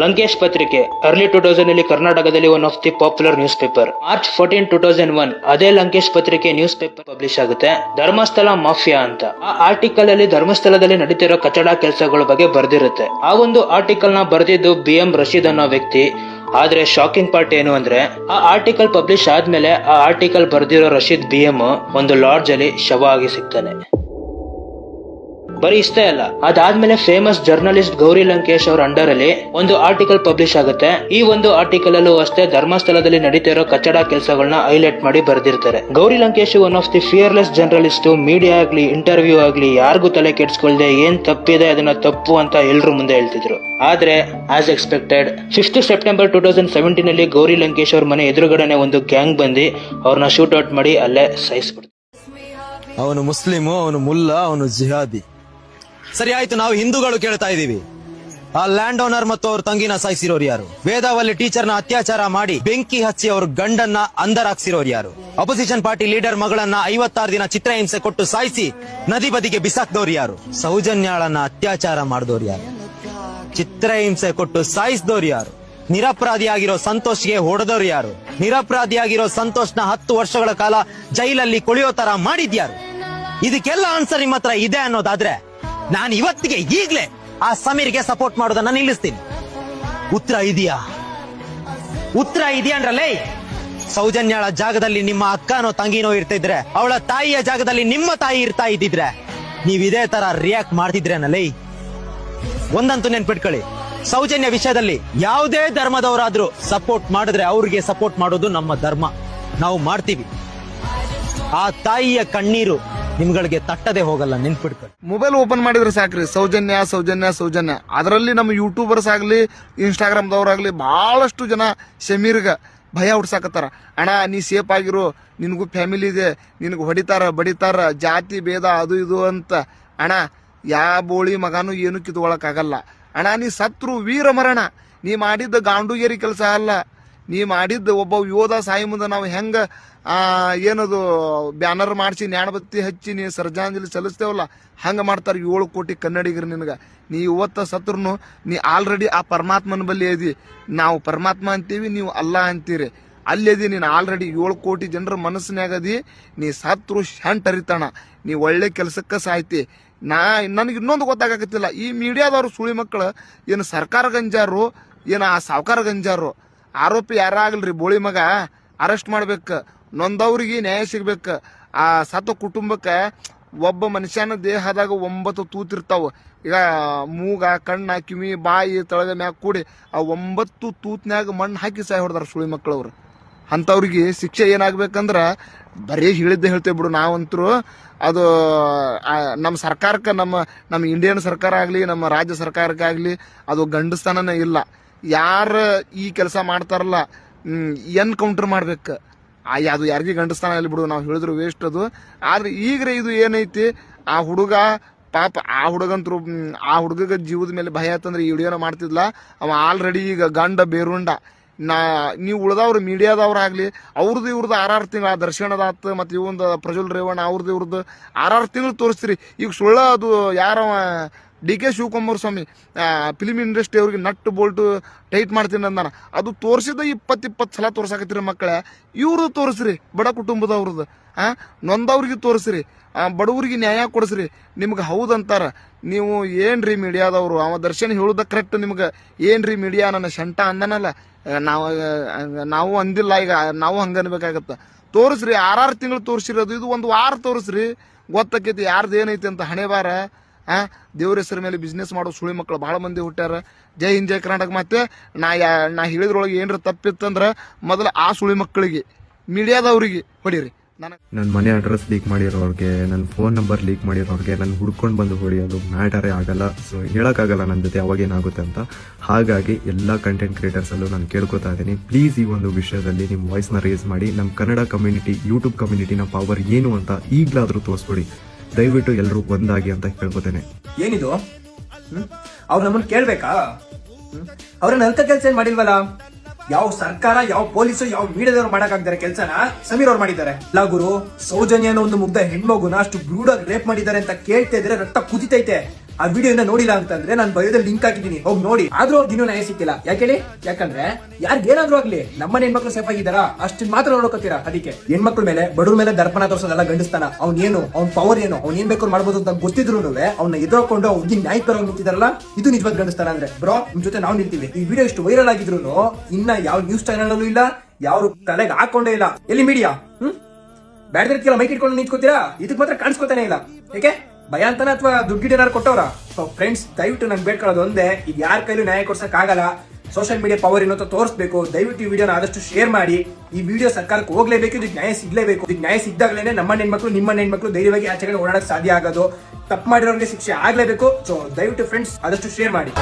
ಲಂಕೇಶ್ ಪತ್ರಿಕೆ ಅರ್ಲಿ 2000 ನಲ್ಲಿ ಕರ್ನಾಟಕದಲ್ಲಿ one of the popular news paper. March 14, 2001 ಅದೇ ಲಂಕೇಶ್ ಪತ್ರಿಕೆ ನ್ಯೂಸ್ ಪೇಪರ್ ಪಬ್ಲಿಷ್ ಆಗುತ್ತೆ. ಧರ್ಮಸ್ಥಳ ಮಾಫಿಯಾ ಅಂತ. ಆ ಆರ್ಟಿಕಲ್ ಅಲ್ಲಿ ಧರ್ಮಸ್ಥಳದಲ್ಲಿ ನಡೀತಿರೋ ಕಚಡ ಕೆಲಸಗಳ ಬಗ್ಗೆ ಬರ್ದಿರುತ್ತೆ. ಆ ಒಂದು ಆರ್ಟಿಕಲ್ ನ ಬರೆದಿದ್ದು BM ರಶೀದ್ ಅನ್ನೋ ವ್ಯಕ್ತಿ. ಆದ್ರೆ ಶಾಕಿಂಗ್ ಪಾರ್ಟ್ ಏನು ಅಂದ್ರೆ, ಆ ಆರ್ಟಿಕಲ್ ಪಬ್ಲಿಷ್ ಆದ್ಮೇಲೆ ಆ ಆರ್ಟಿಕಲ್ ಬರ್ದಿರೋ ರಶೀದ್ BM ಒಂದು ಲಾಡ್ಜ್ ಅಲ್ಲಿ ಶವ ಆಗಿ ಸಿಗ್ತಾನೆ. ಬರೀ ಇಷ್ಟೇ ಅಲ್ಲ, ಅದಾದ್ಮೇಲೆ ಫೇಮಸ್ ಜರ್ನಲಿಸ್ಟ್ ಗೌರಿ ಲಂಕೇಶ್ ಅವರ ಅಂಡರ್ ಅಲ್ಲಿ ಒಂದು ಆರ್ಟಿಕಲ್ ಪಬ್ಲಿಷ್ ಆಗುತ್ತೆ. ಈ ಒಂದು ಆರ್ಟಿಕಲ್ ಅಲ್ಲೂ ಅಷ್ಟೇ ಧರ್ಮಸ್ಥಳದಲ್ಲಿ ನಡೀತಿರೋ ಕಚಡ ಕೆಲಸಗಳನ್ನ ಹೈಲೈಟ್ ಮಾಡಿ ಬರ್ದಿರ್ತಾರೆ. Gauri Lankesh one of the fearless journalist. Media ಆಗ್ಲಿ ಇಂಟರ್ವ್ಯೂ ಆಗ್ಲಿ ಯಾರಿಗೂ ತಲೆ ಕೆಡ್ಸ್ಕೊಳ್ದೆ ಏನ್ ತಪ್ಪಿದೆ ಅದನ್ನ ತಪ್ಪು ಅಂತ ಎಲ್ರು ಮುಂದೆ ಹೇಳ್ತಿದ್ರು. ಆದ್ರೆ ಆಸ್ ಎಕ್ಸ್ಪೆಕ್ಟೆಡ್ 5th ಸೆಪ್ಟೆಂಬರ್ 2017 ನಲ್ಲಿ ಗೌರಿ ಲಂಕೇಶ್ ಅವ್ರ ಮನೆ ಎದುರುಗಡೆನೆ ಒಂದು ಗ್ಯಾಂಗ್ ಬಂದು ಅವ್ರನ್ನ ಶೂಟ್ ಔಟ್ ಮಾಡಿ ಅಲ್ಲೇ ಸಾಯಿಸ್ಬಿಡ್ತಾರೆ. ಅವನು ಮುಸ್ಲಿಮು, ಅವನು ಮುಲ್ಲಾ, ಅವನು ಜಿಹಾದಿ. ಸರಿ ಆಯ್ತು, ನಾವು ಹಿಂದೂಗಳು ಕೇಳ್ತಾ ಇದೀವಿ, ಆ ಲ್ಯಾಂಡ್ ಓನರ್ ಮತ್ತು ಅವ್ರ ತಂಗಿನ ಸಾಯಿಸಿರೋರು ಯಾರು? ವೇದಾವಲ್ಲಿ ಟೀಚರ್ನ ಅತ್ಯಾಚಾರ ಮಾಡಿ ಬೆಂಕಿ ಹಚ್ಚಿ ಅವ್ರ ಗಂಡನ್ನ ಅಂದರಾಕ್ಸಿರೋರು ಯಾರು? ಅಪೋಸಿಷನ್ ಪಾರ್ಟಿ ಲೀಡರ್ ಮಗಳನ್ನ 56 ದಿನ ಚಿತ್ರಹಿಂಸೆ ಕೊಟ್ಟು ಸಾಯಿಸಿ ನದಿ ಬದಿಗೆ ಬಿಸಾಕ್ದವ್ರು ಯಾರು? ಸೌಜನ್ಯಾಳನ್ನ ಅತ್ಯಾಚಾರ ಮಾಡಿದವ್ರು ಯಾರು? ಚಿತ್ರಹಿಂಸೆ ಕೊಟ್ಟು ಸಾಯಿಸಿದವ್ರು ಯಾರು? ನಿರಪರಾಧಿಯಾಗಿರೋ ಸಂತೋಷ್ಗೆ ಹೊಡೆದವ್ರು ಯಾರು? ನಿರಪರಾಧಿಯಾಗಿರೋ ಸಂತೋಷ್ನ 10 ವರ್ಷಗಳ ಕಾಲ ಜೈಲಲ್ಲಿ ಕೊಳೆಯೋ ತರ ಮಾಡಿದ್ಯಾರು? ಇದಕ್ಕೆಲ್ಲ ಆನ್ಸರ್ ನಿಮ್ಮ ಹತ್ರ ಇದೆ ಅನ್ನೋದಾದ್ರೆ ನಾನು ಇವತ್ತಿಗೆ ಈಗ್ಲೇ ಆ ಸಮೀರ್ಗೆ ಸಪೋರ್ಟ್ ಮಾಡೋದನ್ನ ನಿಲ್ಲಿಸ್ತೀನಿ. ಉತ್ತರ ಇದೆಯಾ? ಉತ್ತರ ಇದೆಯಾ ಅಂದ್ರಲ್ಲೇ? ಸೌಜನ್ಯಾಳ ಜಾಗದಲ್ಲಿ ನಿಮ್ಮ ಅಕ್ಕನೋ ತಂಗಿನೋ ಇರ್ತಿದ್ರೆ, ಅವಳ ತಾಯಿಯ ಜಾಗದಲ್ಲಿ ನಿಮ್ಮ ತಾಯಿ ಇರ್ತಾ ಇದ್ದಿದ್ರೆ ನೀವ್ ಇದೇ ತರ ರಿಯಾಕ್ಟ್ ಮಾಡ್ತಿದ್ರೇನಲ್ಲೇ? ಒಂದಂತೂ ನೆನ್ಪಿಟ್ಕೊಳ್ಳಿ, ಸೌಜನ್ಯ ವಿಷಯದಲ್ಲಿ ಯಾವುದೇ ಧರ್ಮದವರಾದ್ರೂ ಸಪೋರ್ಟ್ ಮಾಡಿದ್ರೆ ಅವ್ರಿಗೆ ಸಪೋರ್ಟ್ ಮಾಡೋದು ನಮ್ಮ ಧರ್ಮ, ನಾವು ಮಾಡ್ತೀವಿ. ಆ ತಾಯಿಯ ಕಣ್ಣೀರು ನಿಮ್ಗಳಿಗೆ ತಟ್ಟದೆ ಹೋಗಲ್ಲ, ನೆನ್ಪಿಡ್ಕೊಳ್ಳಿ. ಮೊಬೈಲ್ ಓಪನ್ ಮಾಡಿದ್ರೆ ಸಾಕ್ರಿ ಸೌಜನ್ಯ ಸೌಜನ್ಯ ಸೌಜನ್ಯ. ಅದರಲ್ಲಿ ನಮ್ಮ ಯೂಟ್ಯೂಬರ್ಸ್ ಆಗ್ಲಿ ಇನ್ಸ್ಟಾಗ್ರಾಮ್ದವ್ರಾಗ್ಲಿ ಬಹಳಷ್ಟು ಜನ ಶಮೀರ್ಗ ಭಯ ಹುಡ್ಸಾಕತ್ತಾರ. ಅಣ್ಣ ನೀ ಸೇಫ್ ಆಗಿರು, ನಿನಗೂ ಫ್ಯಾಮಿಲಿ ಇದೆ, ನಿನಗೂ ಹೊಡಿತಾರ ಬಡಿತಾರ, ಜಾತಿ ಭೇದ ಅದು ಇದು ಅಂತ. ಅಣ್ಣ ಯಾ ಬೋಳಿ ಮಗನೂ ಏನು ಕಿತ್ಕೊಳಕ್ಕಾಗಲ್ಲ. ಅಣ್ಣ ನೀ ಸತ್ರು ವೀರ ಮರಣ. ನೀ ಮಾಡಿದ್ದ ಗಾಂಡುಗೇರಿ ಕೆಲಸ ಅಲ್ಲ, ನೀ ಮಾಡಿದ್ದ ಒಬ್ಬ ಯೋಧ ಸಾಯಿ ಮುಂದೆ ನಾವು ಹೆಂಗ ಏನದು ಬ್ಯಾನರ್ ಮಾಡಿಸಿ ನ್ಯಾಣಬತ್ತಿ ಹಚ್ಚಿ ನೀ ಶ್ರದ್ಧಾಂಜಲಿ ಸಲ್ಲಿಸ್ತೇವಲ್ಲ, ಹಂಗ ಮಾಡ್ತಾರೆ 7 ಕೋಟಿ ಕನ್ನಡಿಗರು ನಿನಗ. ನೀ ಇವತ್ತ ಸತ್ರುನು ನೀ ಆಲ್ರೆಡಿ ಆ ಪರಮಾತ್ಮನ ಬಲ್ಲಿ ಅದಿ. ನಾವು ಪರಮಾತ್ಮ ಅಂತೀವಿ, ನೀವು ಅಲ್ಲ ಅಂತೀರಿ. ಅಲ್ಲದಿ ನೀನು ಆಲ್ರೆಡಿ 7 ಕೋಟಿ ಜನರ ಮನಸ್ಸಿನಾಗದಿ. ನೀ ಸತ್ರು ಶಂಟ್ ಹರಿತಾಣ, ನೀ ಒಳ್ಳೆ ಕೆಲಸಕ್ಕೆ ಸಾಯ್ತಿ. ನನಗೆ ಇನ್ನೊಂದು ಗೊತ್ತಾಗತ್ತಿಲ್ಲ, ಈ ಮೀಡಿಯಾದವ್ರು ಸುಳಿ ಮಕ್ಕಳು ಏನು ಸರ್ಕಾರ ಗಂಜಾರು ಏನು ಆ ಸಾವುಕಾರ ಗಂಜಾರು? ಆರೋಪಿ ಯಾರಾಗಲ್ರಿ ಬೋಳಿ ಮಗ ಅರೆಸ್ಟ್ ಮಾಡ್ಬೇಕು, ನೊಂದವ್ರಿಗೆ ನ್ಯಾಯ ಸಿಗ್ಬೇಕು. ಆ ಸತ್ತ ಕುಟುಂಬಕ್ಕೆ ಒಬ್ಬ ಮನುಷ್ಯನ ದೇಹದಾಗ 9 ತೂತಿರ್ತಾವ. ಈಗ ಮೂಗ, ಕಣ್ಣ, ಕಿವಿ, ಬಾಯಿ, ತಳಗ ಮ್ಯಾಗ ಕೂಡಿ ಆ 9 ತೂತ್ನ್ಯಾಗ ಮಣ್ಣು ಹಾಕಿ ಸಾಯ್ ಹೊಡೆದಾರ ಸುಳಿ ಮಕ್ಕಳವ್ರು. ಅಂಥವ್ರಿಗೆ ಶಿಕ್ಷೆ ಏನಾಗ್ಬೇಕಂದ್ರ ಬರೀ ಹೇಳಿದ್ದೆ ಹೇಳ್ತೇವೆ ಬಿಡು ನಾವಂತರೂ. ಅದು ನಮ್ಮ ಸರ್ಕಾರಕ್ಕೆ, ನಮ್ಮ ಇಂಡಿಯನ್ ಸರ್ಕಾರ ಆಗಲಿ ನಮ್ಮ ರಾಜ್ಯ ಸರ್ಕಾರಕ್ಕಾಗಲಿ ಅದು ಗಂಡಸ್ತನನೇ ಇಲ್ಲ. ಯಾರು ಈ ಕೆಲಸ ಮಾಡ್ತಾರಲ್ಲ ಎನ್ಕೌಂಟರ್ ಮಾಡ್ಬೇಕು. ಅದು ಯಾರಿಗೆ ಗಂಡಸ್ತಾನ ಇಲ್ಲಿ ಬಿಡು, ನಾವು ಹೇಳಿದ್ರು ವೇಸ್ಟ್ ಅದು. ಆದ್ರೆ ಈಗ್ರೆ ಇದು ಏನೈತಿ, ಆ ಹುಡುಗ ಪಾಪ, ಆ ಹುಡುಗಂತರು ಆ ಹುಡುಗಗ ಜೀವದ ಮೇಲೆ ಭಯ ಆತಂದ್ರೆ ಈ ವಿಡಿಯೋನ ಮಾಡ್ತಿದ್ಲ. ಅವ ಆಲ್ರೆಡಿ ಈಗ ಗಂಡ ಬೇರುಂಡ. ನೀವು ಉಳ್ದವ್ರು ಮೀಡಿಯಾದವ್ರಾಗ್ಲಿ ಅವ್ರದ್ದು ಇವ್ರದ್ದು 6 ತಿಂಗಳು, ಆ ದರ್ಶನದಾತ್ ಮತ್ತು ಇವಂದು ಪ್ರಜ್ವಲ್ ರೇವಣ್ಣ ಅವ್ರದ್ದು ಇವ್ರದ್ದು 6 ತಿಂಗಳು ತೋರಿಸ್ತೀರಿ. ಈಗ ಸುಳ್ಳ ಅದು ಯಾರವ DK ಶಿವಕುಮಾರ್ ಸ್ವಾಮಿ ಫಿಲಿಮ್ ಇಂಡಸ್ಟ್ರಿ ಅವ್ರಿಗೆ ನಟ್ಟು ಬೋಲ್ಟು ಟೈಟ್ ಮಾಡ್ತೀನಿ ಅಂದಾನ. ಅದು ತೋರಿಸಿದ 20 ಸಲ ತೋರ್ಸಾಕತ್ತೀರಿ ಮಕ್ಕಳೇ. ಇವ್ರದ್ದು ತೋರಿಸ್ರಿ, ಬಡ ಕುಟುಂಬದವ್ರದ್ದು. ನೊಂದವ್ರಿಗೆ ತೋರಿಸ್ರಿ, ಬಡವ್ರಿಗೆ ನ್ಯಾಯ ಕೊಡಿಸ್ರಿ. ನಿಮ್ಗೆ ಹೌದಂತಾರ. ನೀವು ಏನ್ರಿ ಮೀಡಿಯಾದವರು? ಅವ ದರ್ಶನ್ ಹೇಳುದ ಕರೆಕ್ಟ್. ನಿಮ್ಗೆ ಏನ್ರಿ ಮೀಡಿಯಾ ನನ್ನ ಶಂಟ ಅಂದನಲ್ಲ, ನಾವು ಅಂದಿಲ್ಲ. ಈಗ ನಾವು ಹಂಗ ಅನ್ಬೇಕಾಗತ್ತ. ತೋರಿಸ್ರಿ, 6 ತಿಂಗಳು ತೋರಿಸಿರೋದು, ಇದು 1 ವಾರ ತೋರಿಸ್ರಿ, ಗೊತ್ತಾಕೈತಿ ಯಾರ್ದು ಏನೈತಿ ಅಂತ. ಹಣೆ ಬಾರ. ದೇವ್ರ ಹೆಸರ ಮೇಲೆ ಬಿಸ್ನೆಸ್ ಮಾಡೋ ಸುಳಿ ಮಕ್ಕಳು ಬಹಳ ಮಂದಿ ಹುಟ್ಟ್ಯಾರ. ಜೈ ಹಿಂದ್ ಜೈ ಕರ್ನಾಟಕ. ಮತ್ತೆ ನಾ ಹೇಳಿದ್ರೊಳಗೆ ಏನ್ರ ತಪ್ಪಿತ್ತಂದ್ರ ಮೊದಲು ಆ ಸುಳಿ ಮಕ್ಕಳಿಗೆ ಮೀಡಿಯಾದವ್ರಿಗೆ ಹೊಡೀರಿ. ನನ್ನ ಮನೆ ಅಡ್ರೆಸ್ ಲೀಕ್ ಮಾಡಿರೋರಿಗೆ, ನನ್ನ ಫೋನ್ ನಂಬರ್ ಲೀಕ್ ಮಾಡಿರೋರಿಗೆ ನಾನು ಹುಡ್ಕೊಂಡು ಬಂದು ಹೊಡಿಯೋದು ಮ್ಯಾಟರೇ ಆಗಲ್ಲ. ಸೊ ಹೇಳೋಕ್ಕಾಗಲ್ಲ ನನ್ನ ಜೊತೆ ಯಾವಾಗೇನಾಗುತ್ತೆ ಅಂತ. ಹಾಗಾಗಿ ಎಲ್ಲ ಕಂಟೆಂಟ್ ಕ್ರಿಯೇಟರ್ಸಲ್ಲೂ ನಾನು ಕೇಳ್ಕೊತಾ ಇದ್ದೀನಿ, ಪ್ಲೀಸ್ ಈ ಒಂದು ವಿಷಯದಲ್ಲಿ ನಿಮ್ಮ ವಾಯ್ಸ್ನ ರೇಸ್ ಮಾಡಿ ನಮ್ಮ ಕನ್ನಡ ಕಮ್ಯುನಿಟಿ, ಯೂಟ್ಯೂಬ್ ಕಮ್ಯುನಿಟಿನ ಪವರ್ ಏನು ಅಂತ ಈಗಲಾದರೂ ತೋರಿಸ್ಕೊಡಿ. ದಯವಿಟ್ಟು ಎಲ್ಲರೂ ಒಂದಾಗಿ ಅಂತ ಕೇಳ್ಕೊತೇನೆ. ಏನಿದು? ಅವ್ರು ನಮ್ಮನ್ನು ಕೇಳ್ಬೇಕಾ? ಅವ್ರನ್ನ ಅಂತ ಕೆಲಸ ಏನ್ ಮಾಡಿಲ್ವಲ್ಲ. ಯಾವ ಸರ್ಕಾರ, ಯಾವ ಪೊಲೀಸು, ಯಾವ ಮೀಡಿಯಾದವ್ರು ಮಾಡಕ್ಕಾಗ್ತಾರೆ ಕೆಲಸನ ಸಮೀರ್ ಅವ್ರು ಮಾಡಿದ್ದಾರೆ. ಗುರು, ಸೌಜನ್ಯ ಅನ್ನೋ ಒಂದು ಮುಗ್ಧ ಹೆಣ್ಮಗುನ ಅಷ್ಟು ಬ್ರೂಡಾಗಿ ರೇಪ್ ಮಾಡಿದ್ದಾರೆ ಅಂತ ಕೇಳ್ತಾ ಇದ್ರೆ ರಕ್ತ ಕುದಿತೈತೆ. ಆ ವಿಡಿಯೋ ನೋಡಿಲ್ಲ ಅಂತಂದ್ರೆ ನಾನು ಬಯೋದಲ್ಲಿ ಲಿಂಕ್ ಹಾಕಿದ್ದೀನಿ, ಹೋಗಿ ನೋಡಿ. ಆದ್ರೂ ಅವ್ರಿಗೆ ಇನ್ನೂ ನ್ಯಾಯ ಸಿಕ್ಕಿಲ್ಲ. ಯಾಕೆ? ಯಾಕಂದ್ರೆ ಯಾರಿಗೇನಾದ್ರೂ ಆಗ್ಲಿ ನಮ್ಮನೆ ಹೆಣ್ಮಕ್ಳು ಸೇಫ್ ಆಗಿದಾರ ಅಷ್ಟು ಮಾತ್ರ ನೋಡೋಕತ್ತೀರಾ. ಅದಕ್ಕೆ ಹೆಣ್ಮಕ್ಳ ಮೇಲೆ ಬಡವ್ರ ಮೇಲೆ ದರ್ಪಣ ತೋರ್ಸೋದೆಲ್ಲ ಗಂಡಸ್ತಾನ. ಅವ್ನ್ ಏನು, ಅವ್ನ್ ಪವರ್ ಏನು, ಅವ್ನ್ ಏನ್ ಬೇಕಾದ್ರು ಮಾಡ್ಬೋದು ಅಂತ ಗೊತ್ತಿದ್ರು ಅವ್ನ ಎದುರ್ಕೊಂಡು ಅವ್ರಿಗೆ ನ್ಯಾಯ ಪರವಾಗಿ ನಿಂತಿದಾರಲ್ಲ, ಇದು ನಿಜವಾದ ಗಂಡಸ್ತಾನ ಅಂದ್ರೆ. ಬ್ರೋ, ನಿಮ್ ಜೊತೆ ನಾವು ನಿಲ್ತೀವಿ. ಈ ವಿಡಿಯೋ ಇಷ್ಟು ವೈರಲ್ ಆಗಿದ್ರು ಇನ್ನ ಯಾವ ನ್ಯೂಸ್ ಚಾನೆಲ್ ಅಲ್ಲೂ ಇಲ್ಲ, ಯಾವ ತಲೆಗೆ ಹಾಕೊಂಡೇ ಇಲ್ಲ. ಎಲ್ಲಿ ಮೀಡಿಯಾ ಬ್ಯಾಡ್ದಿರ್ತಿಲ್ಲ ಮೈಕ್ ಇಟ್ಕೊಂಡು ನಿಂತ್ಕೋತೀರಾ, ಇದಕ್ ಮಾತ್ರ ಕಾಣಿಸ್ಕೊತಾನೆ ಇಲ್ಲ. ಯಾಕೆ? ಭಯ ಅಂತಾನ ಅಥವಾ ದುಡ್ಡು ಏನಾರು ಕೊಟ್ಟವ್ರ? ಫ್ರೆಂಡ್ಸ್, ದಯವಿಟ್ಟು ನಂಗೆ ಬೇಡ್ಕೊಳ್ಳೋದು ಒಂದೇ, ಇದು ಯಾರ ಕೈಲೂ ನ್ಯಾಯ ಕೊಡ್ಸಕ್ ಆಗಲ್ಲ. ಸೋಷಿಯಲ್ ಮೀಡಿಯಾ ಪವರ್ ಏನೋ ತೋರಿಸಬೇಕು. ದಯವಿಟ್ಟು ಈ ವಿಡಿಯೋನ ಆದಷ್ಟು ಶೇರ್ ಮಾಡಿ. ಈ ವಿಡಿಯೋ ಸರ್ಕಾರಕ್ಕೆ ಹೋಗ್ಲೇಬೇಕು, ಇದಕ್ಕೆ ನ್ಯಾಯ ಸಿಗ್ಲೇಬೇಕು. ಇದಕ್ಕೆ ನ್ಯಾಯ ಸಿಗ್ದಾಗ್ಲೇನೆ ನಮ್ಮ ಹೆಣ್ಮಕ್ಳು, ನಿಮ್ಮ ಹೆಣ್ಮಕ್ಳು ಧೈರ್ಯವಾಗಿ ಆಚೆಗಡೆ ಓಡಾಡಕ್ ಸಾಧ್ಯ ಆಗೋದು. ತಪ್ಪು ಮಾಡಿರೋರಿಗೆ ಶಿಕ್ಷೆ ಆಗ್ಲೇಬೇಕು. ಸೊ ದಯವಿಟ್ಟು ಫ್ರೆಂಡ್ಸ್ ಆದಷ್ಟು ಶೇರ್ ಮಾಡಿ.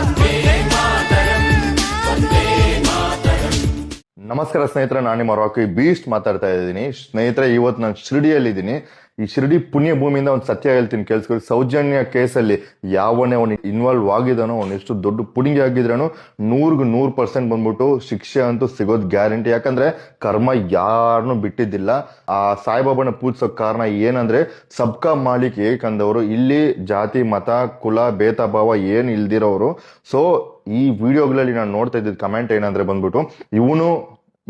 ನಮಸ್ಕಾರ ಸ್ನೇಹಿತರೆ, ನಾನು ನಿಮ್ಮ ರಾಕಿ ಬೀಸ್ಟ್ ಮಾತಾಡ್ತಾ ಇದ್ದೀನಿ. ಸ್ನೇಹಿತರೆ, ಇವತ್ತು ನಾನು ಶಿರ್ಡಿಯಲ್ಲಿದ್ದೀನಿ. ಈ ಶಿರ್ಡಿ ಪುಣ್ಯ ಭೂಮಿಯಿಂದ ಒಂದು ಸತ್ಯ ಹೇಳ್ತೀನಿ, ಕೇಳಿಸ್ಕೊಳ್ಳಿ. ಸೌಜನ್ಯ ಕೇಸಲ್ಲಿ ಯಾವನೇ ಅವನು ಇನ್ವಾಲ್ವ್ ಆಗಿದಾನೋ, ಅವ್ನು ಎಷ್ಟು ದೊಡ್ಡ ಪುಡಿಂಗಿ ಆಗಿದ್ರೂ 100% ಬಂದ್ಬಿಟ್ಟು ಶಿಕ್ಷೆ ಅಂತೂ ಸಿಗೋದು ಗ್ಯಾರಂಟಿ. ಯಾಕಂದ್ರೆ ಕರ್ಮ ಯಾರನ್ನೂ ಬಿಟ್ಟಿದ್ದಿಲ್ಲ. ಆ ಸಾಯಿಬಾಬಾನ ಪೂಜಿಸೋ ಕಾರಣ ಏನಂದ್ರೆ ಸಬ್ಕಾ ಮಾಲಿಕ್ ಏಕ್ ಅಂದವರು, ಇಲ್ಲಿ ಜಾತಿ ಮತ ಕುಲ ಭೇದ ಭಾವ ಏನ್ ಇಲ್ದಿರೋರು. ಸೊ ಈ ವಿಡಿಯೋಗಳಲ್ಲಿ ನಾನು ನೋಡ್ತಾ ಇದ್ದಿದ್ದು ಕಮೆಂಟ್ ಏನಂದ್ರೆ ಬಂದ್ಬಿಟ್ಟು, ಇವನು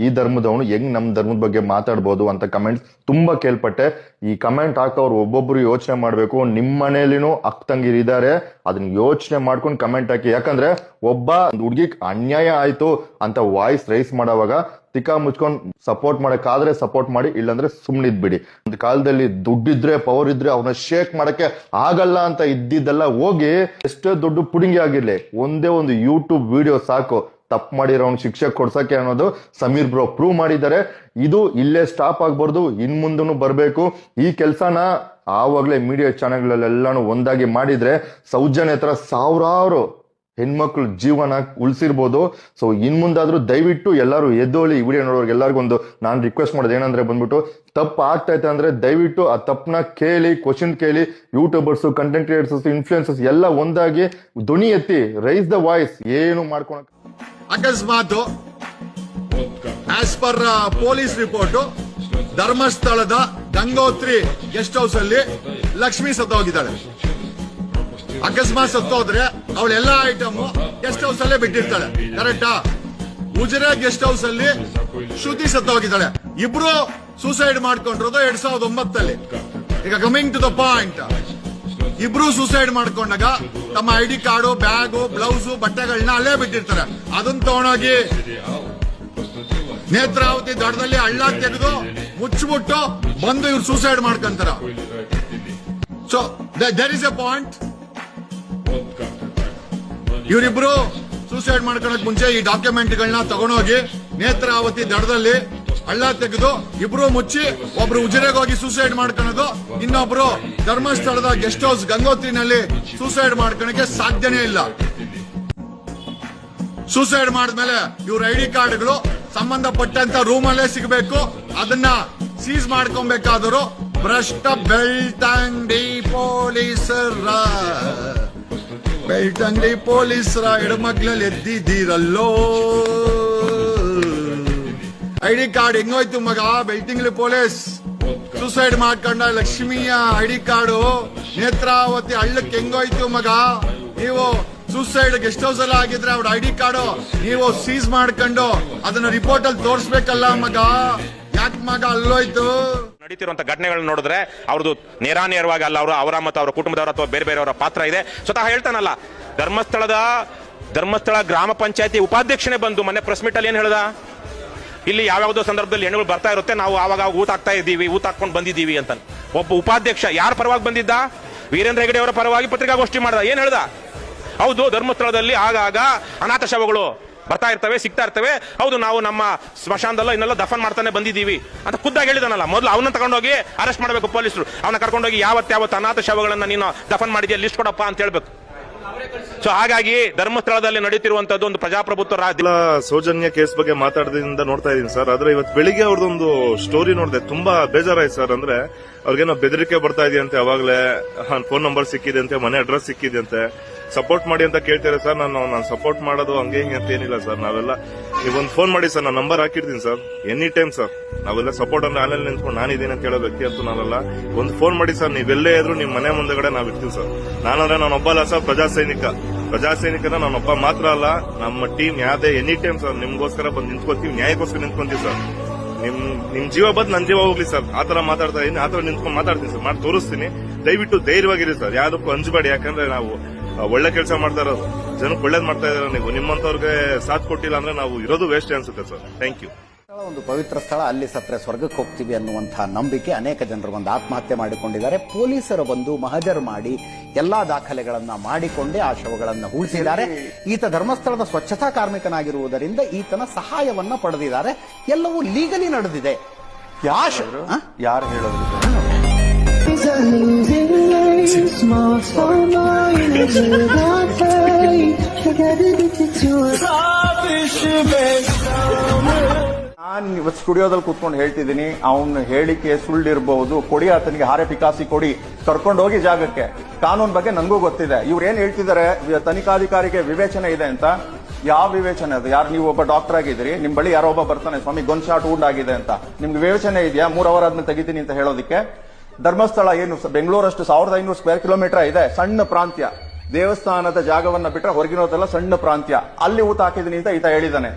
ಈ ಧರ್ಮದವನು ಹೆಂಗ್ ನಮ್ ಧರ್ಮದ ಬಗ್ಗೆ ಮಾತಾಡ್ಬೋದು ಅಂತ ಕಮೆಂಟ್ಸ್ ತುಂಬಾ ಕೇಳ್ಪಟ್ಟೆ. ಈ ಕಮೆಂಟ್ ಹಾಕೋರು ಒಬ್ಬೊಬ್ರು ಯೋಚನೆ ಮಾಡ್ಬೇಕು. ನಿಮ್ ಮನೇಲಿನೂ ಅಕ್ಕ ತಂಗಿರು ಇದಾರೆ, ಅದನ್ನ ಯೋಚನೆ ಮಾಡ್ಕೊಂಡು ಕಮೆಂಟ್ ಹಾಕಿ. ಯಾಕಂದ್ರೆ ಒಬ್ಬ ಹುಡ್ಗಿಗ್ ಅನ್ಯಾಯ ಆಯ್ತು ಅಂತ ವಾಯ್ಸ್ ರೈಸ್ ಮಾಡೋವಾಗ ತಿಕ್ಕ ಮುಚ್ಕೊಂಡ್ ಸಪೋರ್ಟ್ ಮಾಡಕ್ಕಾದ್ರೆ ಸಪೋರ್ಟ್ ಮಾಡಿ, ಇಲ್ಲಾಂದ್ರೆ ಸುಮ್ನಿದ್ಬಿಡಿ. ಒಂದು ಕಾಲದಲ್ಲಿ ದುಡ್ಡಿದ್ರೆ ಪವರ್ ಇದ್ರೆ ಅವನ ಶೇಕ್ ಮಾಡಕ್ಕೆ ಆಗಲ್ಲ ಅಂತ ಇದ್ದಿದ್ದೆಲ್ಲ ಹೋಗಿ ಎಷ್ಟೇ ದೊಡ್ಡ ಪುಡಿಂಗಿ ಆಗಿರ್ಲಿ, ಒಂದೇ ಒಂದು ಯೂಟ್ಯೂಬ್ ವಿಡಿಯೋ ಸಾಕು ತಪ್ಪು ಮಾಡಿರೋನ್ ಶಿಕ್ಷೆ ಕೊಡ್ಸಕ್ಕೆ ಅನ್ನೋದು ಸಮೀರ್ ಬ್ರೋ ಪ್ರೂವ್ ಮಾಡಿದ್ದಾರೆ. ಇದು ಇಲ್ಲೇ ಸ್ಟಾಪ್ ಆಗ್ಬಾರ್ದು, ಇನ್ ಮುಂದೂ ಬರ್ಬೇಕು. ಈ ಕೆಲ್ಸನ ಆವಾಗ್ಲೇ ಮೀಡಿಯಾ ಚಾನೆಲ್ಗಳೆಲ್ಲಾನು ಒಂದಾಗಿ ಮಾಡಿದ್ರೆ ಸೌಜನ್ಯ ಹತ್ರ ಸಾವಿರಾರು ಹೆಣ್ಮಕ್ಳು ಜೀವನ ಉಳಿಸಿರ್ಬೋದು. ಸೊ ಇನ್ ಮುಂದಾದ್ರೂ ದಯವಿಟ್ಟು ಎಲ್ಲರೂ ಎದ್ದೋಳಿ. ಈ ವಿಡಿಯೋ ನೋಡೋರ್ಗೆ ಎಲ್ಲರಿಗೂ ಒಂದು ನಾನು ರಿಕ್ವೆಸ್ಟ್ ಮಾಡೋದು ಏನಂದ್ರೆ ಬಂದ್ಬಿಟ್ಟು, ತಪ್ಪು ಆಗ್ತೈತೆ ಅಂದ್ರೆ ದಯವಿಟ್ಟು ಆ ತಪ್ಪನ್ನ ಕೇಳಿ, ಕ್ವಶನ್ ಕೇಳಿ. ಯೂಟ್ಯೂಬರ್ಸ್, ಕಂಟೆಂಟ್ ಕ್ರಿಯೇಟರ್ಸ್, ಇನ್ಫ್ಲುಯೆನ್ಸರ್ಸ್ ಎಲ್ಲ ಒಂದಾಗಿ ಧ್ವನಿ ಎತ್ತಿ, ರೈಸ್ ದ ವಾಯ್ಸ್. ಏನು ಮಾಡ್ಕೊಳಕ್ ಅಕಸ್ಮಾತ್ ಆಸ್ ಪರ್ ಪೊಲೀಸ್ ರಿಪೋರ್ಟ್, ಧರ್ಮಸ್ಥಳದ ಗಂಗೋತ್ರಿ ಗೆಸ್ಟ್ ಹೌಸ್ ಅಲ್ಲಿ ಲಕ್ಷ್ಮಿ ಸತ್ತೋಗಿದ್ದಾಳೆ. ಅಕಸ್ಮಾತ್ ಸತ್ತೋದ್ರೆ ಅವಳೆಲ್ಲಾ ಐಟಮ್ ಗೆಸ್ಟ್ ಹೌಸ್ ಅಲ್ಲೇ ಬಿಟ್ಟಿರ್ತಾಳೆ, ಕರೆಕ್ಟಾ? ಉಜಿರೆ ಗೆಸ್ಟ್ ಹೌಸ್ ಅಲ್ಲಿ ಶ್ರುತಿ ಸತ್ತೋಗಿದ್ದಾಳೆ. ಇಬ್ರು ಸೂಸೈಡ್ ಮಾಡ್ಕೊಂಡಿರೋದು 2009. ಈಗ ಕಮಿಂಗ್ ಟು ದ ಪಾಯಿಂಟ್, ಇಬ್ರು ಸೂಸೈಡ್ ಮಾಡ್ಕೊಂಡಾಗ ತಮ್ಮ ಐಡಿ ಕಾರ್ಡು, ಬ್ಯಾಗು, ಬ್ಲೌಸ್, ಬಟ್ಟೆಗಳನ್ನ ಅಲ್ಲೇ ಬಿಟ್ಟಿರ್ತಾರೆ. ಅದನ್ನ ತಗೊಂಡೋಗಿ ನೇತ್ರಾವತಿ ದಡದಲ್ಲಿ ಹಳ್ಳ ತೆಗೆದು ಮುಚ್ಚಿಬಿಟ್ಟು ಬಂದು ಇವ್ರು ಸೂಸೈಡ್ ಮಾಡ್ಕೊಂತಾರ. So there is a point. ಇವರಿಬ್ರು ಸೂಸೈಡ್ ಮಾಡ್ಕೊಳಕ್ ಮುಂಚೆ ಈ ಡಾಕ್ಯುಮೆಂಟ್ಗಳನ್ನ ತಗೊಂಡೋಗಿ ನೇತ್ರಾವತಿ ದಡದಲ್ಲಿ ಹಳ್ಳ ತೆಗೆದು ಇಬ್ರು ಮುಚ್ಚಿ, ಒಬ್ರು ಉಜಿರೆಗೆ ಹೋಗಿ ಸೂಸೈಡ್ ಮಾಡ್ಕೊಳೋದು, ಇನ್ನೊಬ್ರು ಧರ್ಮಸ್ಥಳದ ಗೆಸ್ಟ್ ಹೌಸ್ ಗಂಗೋತ್ರಿನಲ್ಲಿ ಸೂಸೈಡ್ ಮಾಡ್ಕೊಳಕ್ಕೆ ಸಾಧ್ಯನೇ ಇಲ್ಲ. ಸೂಸೈಡ್ ಮಾಡಿದ್ಮೇಲೆ ಇವ್ರ ಐಡಿ ಕಾರ್ಡ್ಗಳು ಸಂಬಂಧಪಟ್ಟಂತ ರೂಮ್ ಅಲ್ಲೇ ಸಿಗಬೇಕು. ಅದನ್ನ ಸೀಸ್ ಮಾಡ್ಕೊಬೇಕಾದ್ರು ಭ್ರಷ್ಟ ಬೆಳ್ತಂಗಡಿ ಪೊಲೀಸರ ಹೆಣ್ಮಕ್ಳಲ್ಲಿ ಎದ್ದಿದ್ದೀರಲ್ಲೋ. ಐಡಿ ಕಾರ್ಡ್ ಹೆಂಗೋಯ್ತು ಮಗ? ಬೆಳ್ತಂಗಡಿ ಪೊಲೀಸ್ ಸೂಸೈಡ್ ಮಾಡ್ಕೊಂಡ ಲಕ್ಷ್ಮಿಯ ಐಡಿ ಕಾರ್ಡು ನೇತ್ರಾವತಿ ಹಳ್ಳಕ್ಕೆ ಹೆಂಗೋಯ್ತು ಮಗ? ನೀವು ಸೂಸೈಡ್ ಗೆಸ್ಟ್ ಹೌಸ್ ಅಲ್ಲಿ ಆಗಿದ್ರೆ ಅವ್ರ ಐಡಿ ಕಾರ್ಡು ನೀವು ಸೀಸ್ ಮಾಡ್ಕೊಂಡು ಅದನ್ನ ರಿಪೋರ್ಟ್ ಅಲ್ಲಿ ತೋರಿಸ್ಬೇಕಲ್ಲ ಮಗ. ಯಾಕೆ ಮಗ ಅಲ್ಲೋಯ್ತು? ನಡೀತಿರುವಂತ ಘಟನೆಗಳನ್ನ ನೋಡಿದ್ರೆ ಅವ್ರದ್ದು ನೇರವಾಗಿ ಅಲ್ಲ, ಅವರ ಮತ್ತು ಅವರ ಕುಟುಂಬದವರ ಅಥವಾ ಬೇರೆ ಬೇರೆಯವರ ಪಾತ್ರ ಇದೆ. ಸ್ವತಃ ಹೇಳ್ತಾನಲ್ಲ, ಧರ್ಮಸ್ಥಳ ಗ್ರಾಮ ಪಂಚಾಯತಿ ಉಪಾಧ್ಯಕ್ಷನೇ ಬಂದು ಮೊನ್ನೆ ಪ್ರೆಸ್ ಮೀಟ್ ಅಲ್ಲಿ ಏನ್ ಹೇಳ್ದ, ಇಲ್ಲಿ ಯಾವ್ಯಾವುದೋ ಸಂದರ್ಭದಲ್ಲಿ ಹೆಣ್ಣುಗಳು ಬರ್ತಾ ಇರುತ್ತೆ, ನಾವು ಆವಾಗ ಊಟ ಹಾಕೊಂಡು ಬಂದಿದ್ದೀವಿ ಅಂತ. ಒಬ್ಬ ಉಪಾಧ್ಯಕ್ಷ ಯಾರ ಪರವಾಗಿ ಬಂದಿದ್ದ? ವೀರೇಂದ್ರ ಹೆಗಡೆ ಅವರ ಪರವಾಗಿ ಪತ್ರಿಕಾಗೋಷ್ಠಿ ಮಾಡ್ದ. ಏನ್ ಹೇಳ್ದ? ಹೌದು, ಧರ್ಮಸ್ಥಳದಲ್ಲಿ ಆಗಾಗ ಅನಾಥ ಶವಗಳು ಬರ್ತಾ ಇರ್ತವೆ, ಸಿಗ್ತಾ ಇರ್ತವೆ. ಹೌದು, ನಾವು ನಮ್ಮ ಸ್ಮಶಾನದಲ್ಲ ಇನ್ನೆಲ್ಲ ದಫನ್ ಮಾಡ್ತಾನೆ ಬಂದಿದ್ದೀವಿ ಅಂತ ಖುದ್ದಾಗಿ ಹೇಳಿದಾನಲ್ಲ. ಮೊದಲು ಅವನ್ನ ತಗೊಂಡೋಗಿ ಅರೆಸ್ಟ್ ಮಾಡಬೇಕು ಪೊಲೀಸರು. ಅವನ್ನ ಕರ್ಕೊಂಡೋಗಿ ಯಾವತ್ತು ಅನಾಥ ಶವಗಳನ್ನ ನೀನು ದಫನ್ ಮಾಡಿದ್ಯಾ ಲಿಸ್ಟ್ ಕೊಡಪ್ಪ ಅಂತ ಹೇಳ್ಬೇಕು. ಸೊ ಹಾಗಾಗಿ ಧರ್ಮಸ್ಥಳದಲ್ಲಿ ನಡೀತಿರುವಂತದ್ದು ಒಂದು ಪ್ರಜಾಪ್ರಭುತ್ವ ರಾಜ್ಯ. ಸೌಜನ್ಯ ಕೇಸ್ ಬಗ್ಗೆ ಮಾತಾಡೋದ್ರಿಂದ ನೋಡ್ತಾ ಇದೀನಿ ಸರ್. ಆದ್ರೆ ಇವತ್ತು ಬೆಳಿಗ್ಗೆ ಅವ್ರದ್ದೊಂದು ಸ್ಟೋರಿ ನೋಡಿದೆ, ತುಂಬಾ ಬೇಜಾರಾಯ್ತು ಸರ್. ಅಂದ್ರೆ ಅವ್ರಿಗೇನೋ ಬೆದರಿಕೆ ಬರ್ತಾ ಇದೆಯಂತೆ, ಅವಾಗಲೇ ಫೋನ್ ನಂಬರ್ ಸಿಕ್ಕಿದೆ ಅಂತೆ, ಮನೆ ಅಡ್ರೆಸ್ ಸಿಕ್ಕಿದೆ ಅಂತೆ. ಸಪೋರ್ಟ್ ಮಾಡಿ ಅಂತ ಕೇಳ್ತೀರಾ ಸರ್. ನಾನು ಸಪೋರ್ಟ್ ಮಾಡೋದು ಹಂಗೆ ಹಿಂಗೆ ಅಂತ ಏನಿಲ್ಲ ಸರ್. ನಾವೆಲ್ಲ ನೀವೊಂದು ಫೋನ್ ಮಾಡಿ ಸರ್, ನಾನು ನಂಬರ್ ಹಾಕಿರ್ತೀನಿ ಸರ್, ಎನಿ ಟೈಮ್ ಸರ್. ನಾವೆಲ್ಲ ಸಪೋರ್ಟ್ ಅಂದ್ರೆ ಆನ್ಲೈನ್ ನಿಂತ್ಕೊಂಡು ನಾನಿದ್ದೀನಿ ಅಂತ ಹೇಳೋ ವ್ಯಕ್ತಿ ಅಂತೂ ನಾನಲ್ಲ. ಒಂದು ಫೋನ್ ಮಾಡಿ ಸರ್, ನೀವೆಲ್ಲೇ ಇದ್ರು ನಿಮ್ಮ ಮನೆ ಮುಂದೆಗಡೆ ನಾವು ಇರ್ತೀವಿ ಸರ್. ನಾನಂದ್ರೆ ನಾನೊಬ್ಬ ಅಲ್ಲ ಸರ್, ಪ್ರಜಾಸೈನಿಕನ ನಾನೊಬ್ಬ ಮಾತ್ರ ಅಲ್ಲ, ನಮ್ಮ ಟೀಮ್ ಯಾವ್ದೇ ಎನಿ ಟೈಮ್ ಸರ್ ನಿಮ್ಗೋಸ್ಕರ ಬಂದು ನಿಂತ್ಕೊತೀವಿ, ನ್ಯಾಯಕ್ಕೋಸ್ಕರ ನಿಂತ್ಕೊಂತೀವಿ ಸರ್. ನಿಮ್ ಜೀವ ಬಂದ್ ನನ್ ಜೀವ ಹೋಗ್ಲಿ ಸರ್, ಆತರ ಮಾತಾಡ್ತಾ ಇದೀನಿ, ಆತರ ನಿಂತ್ಕೊಂಡು ಮಾತಾಡ್ತೀನಿ ಸರ್, ಮಾಡಿ ತೋರಿಸ್ತೀನಿ. ದಯವಿಟ್ಟು ಧೈರ್ಯವಾಗಿರಿ ಸರ್, ಯಾವ್ದಕ್ಕೂ ಅಂಜಬೇಡಿ. ಯಾಕಂದ್ರೆ ನಾವು ಒಳ್ಳೆ ಕೆಲಸ ಮಾಡ್ತಾ ಇರೋದು, ಜನಕ್ಕೆ ಒಳ್ಳೇದ್ ಮಾಡ್ತಾ ಇದಾರೆ. ನೀವು ನಿಮ್ಮಂತವ್ರಿಗೆ ಸಾಥ್ ಕೊಟ್ಟಿಲ್ಲ ಅಂದ್ರೆ ನಾವು ಇರೋದು ವೇಸ್ಟ್ ಅನ್ಸುತ್ತೆ ಸರ್. Thank you. ಒಂದು ಪವಿತ್ರ ಸ್ಥಳ, ಅಲ್ಲಿ ಸತ್ರೆ ಸ್ವರ್ಗಕ್ಕೆ ಹೋಗ್ತೀವಿ ಅನ್ನುವಂತಹ ನಂಬಿಕೆ ಅನೇಕ ಜನರು ಒಂದು ಆತ್ಮಹತ್ಯೆ ಮಾಡಿಕೊಂಡಿದ್ದಾರೆ. ಪೊಲೀಸರು ಬಂದು ಮಹಜರು ಮಾಡಿ ಎಲ್ಲಾ ದಾಖಲೆಗಳನ್ನ ಮಾಡಿಕೊಂಡೇ ಆ ಶವಗಳನ್ನು ಹೂಳಿಸಿದ್ದಾರೆ. ಈತ ಧರ್ಮಸ್ಥಳದ ಸ್ವಚ್ಛತಾ ಕಾರ್ಮಿಕನಾಗಿರುವುದರಿಂದ ಈತನ ಸಹಾಯವನ್ನ ಪಡೆದಿದ್ದಾರೆ. ಎಲ್ಲವೂ ಲೀಗಲಿ ನಡೆದಿದೆ. ಯಾರು ಹೇಳೋದು ನಾನು ಇವತ್ತು ಸ್ಟುಡಿಯೋದಲ್ಲಿ ಕೂತ್ಕೊಂಡು ಹೇಳ್ತಿದ್ದೀನಿ, ಅವನ ಹೇಳಿಕೆ ಸುಳ್ಳಿರಬಹುದು, ಕೊಡಿ ಆತನಿಗೆ ಹಾರೆ ಪಿಕಾಸಿ ಕೊಡಿ, ಕರ್ಕೊಂಡು ಹೋಗಿ ಜಾಗಕ್ಕೆ. ಕಾನೂನು ಬಗ್ಗೆ ನನಗೂ ಗೊತ್ತಿದೆ. ಇವ್ರು ಏನ್ ಹೇಳ್ತಿದ್ದಾರೆ, ತನಿಖಾಧಿಕಾರಿಗೆ ವಿವೇಚನೆ ಇದೆ ಅಂತ. ಯಾವ ವಿವೇಚನೆ ಅದು? ಯಾರು ನೀವು ಒಬ್ಬ ಡಾಕ್ಟರ್ ಆಗಿದ್ದೀರಿ, ನಿಮ್ ಬಳಿ ಯಾರೋ ಒಬ್ಬ ಬರ್ತಾನೆ, ಸ್ವಾಮಿ ಗನ್ ಶಾಟ್ ವುಂಡ್ ಆಗಿದೆ ಅಂತ, ನಿಮ್ಗೆ ವಿವೇಚನೆ ಇದೆಯಾ 3 ಅವರ್ ಆದ್ಮೇಲೆ ತೆಗಿತೀನಿ ಅಂತ ಹೇಳೋದಕ್ಕೆ? ಧರ್ಮಸ್ಥಳ ಏನು ಬೆಂಗಳೂರಷ್ಟು 1500 ಸ್ಕ್ವೇರ್ ಕಿಲೋಮೀಟರ್ ಇದೆ, ಸಣ್ಣ ಪ್ರಾಂತ್ಯ. ದೇವಸ್ಥಾನದ ಜಾಗವನ್ನ ಬಿಟ್ರೆ ಹೊರಗಿನೋದೆಲ್ಲ ಸಣ್ಣ ಪ್ರಾಂತ್ಯ. ಅಲ್ಲಿ ಊತ ಹಾಕಿದೀನಿ ಅಂತ ಈತ ಹೇಳಿದಾನೆ.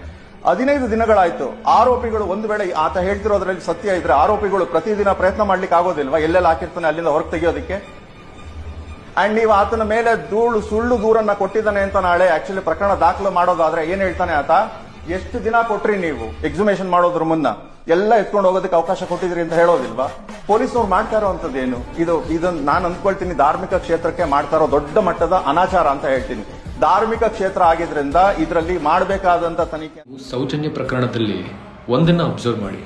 15 ದಿನಗಳಾಯ್ತು. ಆರೋಪಿಗಳು, ಒಂದು ವೇಳೆ ಆತ ಹೇಳ್ತಿರೋದ್ರಲ್ಲಿ ಸತ್ಯ ಇದ್ರೆ, ಆರೋಪಿಗಳು ಪ್ರತಿದಿನ ಪ್ರಯತ್ನ ಮಾಡ್ಲಿಕ್ಕೆ ಆಗೋದಿಲ್ವಾ ಎಲ್ಲೆಲ್ಲ ಹಾಕಿರ್ತಾನೆ ಅಲ್ಲಿಂದ ಹೊರಗೆ ತೆಗೆಯೋದಕ್ಕೆ? ಅಂಡ್ ನೀವು ಆತನ ಮೇಲೆ ಸುಳ್ಳು ದೂರನ್ನ ಕೊಟ್ಟಿದ್ದಾನೆ ಅಂತ ನಾಳೆ ಆಕ್ಚುಲಿ ಪ್ರಕರಣ ದಾಖಲು ಮಾಡೋದಾದ್ರೆ ಏನ್ ಹೇಳ್ತಾನೆ ಆತ? ಎಷ್ಟು ದಿನ ಕೊಟ್ರಿ ನೀವು ಎಕ್ಸಿಮೇಷನ್ ಮಾಡೋದ್ರ ಮುನ್ನ? ಎಲ್ಲ ಎತ್ಕೊಂಡು ಹೋಗೋದಕ್ಕೆ ಅವಕಾಶ ಕೊಟ್ಟಿದ್ರಿ ಅಂತ ಹೇಳೋದಿಲ್ವಾ? ಪೊಲೀಸ್ನವ್ರು ಮಾಡ್ತಾ ಇರೋಂಥದ್ದೇನು ಇದನ್ನ ನಾನು ಅಂದ್ಕೊಳ್ತೀನಿ ಧಾರ್ಮಿಕ ಕ್ಷೇತ್ರಕ್ಕೆ ಮಾಡ್ತಾ ಇರೋ ದೊಡ್ಡ ಮಟ್ಟದ ಅನಾಚಾರ ಅಂತ ಹೇಳ್ತೀನಿ. ಧಾರ್ಮಿಕ ಕ್ಷೇತ್ರ ಆಗಿದ್ರಿಂದ ಇದರಲ್ಲಿ ಮಾಡಬೇಕಾದಂತ ತನಿಖೆ. ಸೌಜನ್ಯ ಪ್ರಕರಣದಲ್ಲಿ ಒಂದನ್ನ ಅಬ್ಸರ್ವ್ ಮಾಡಿ,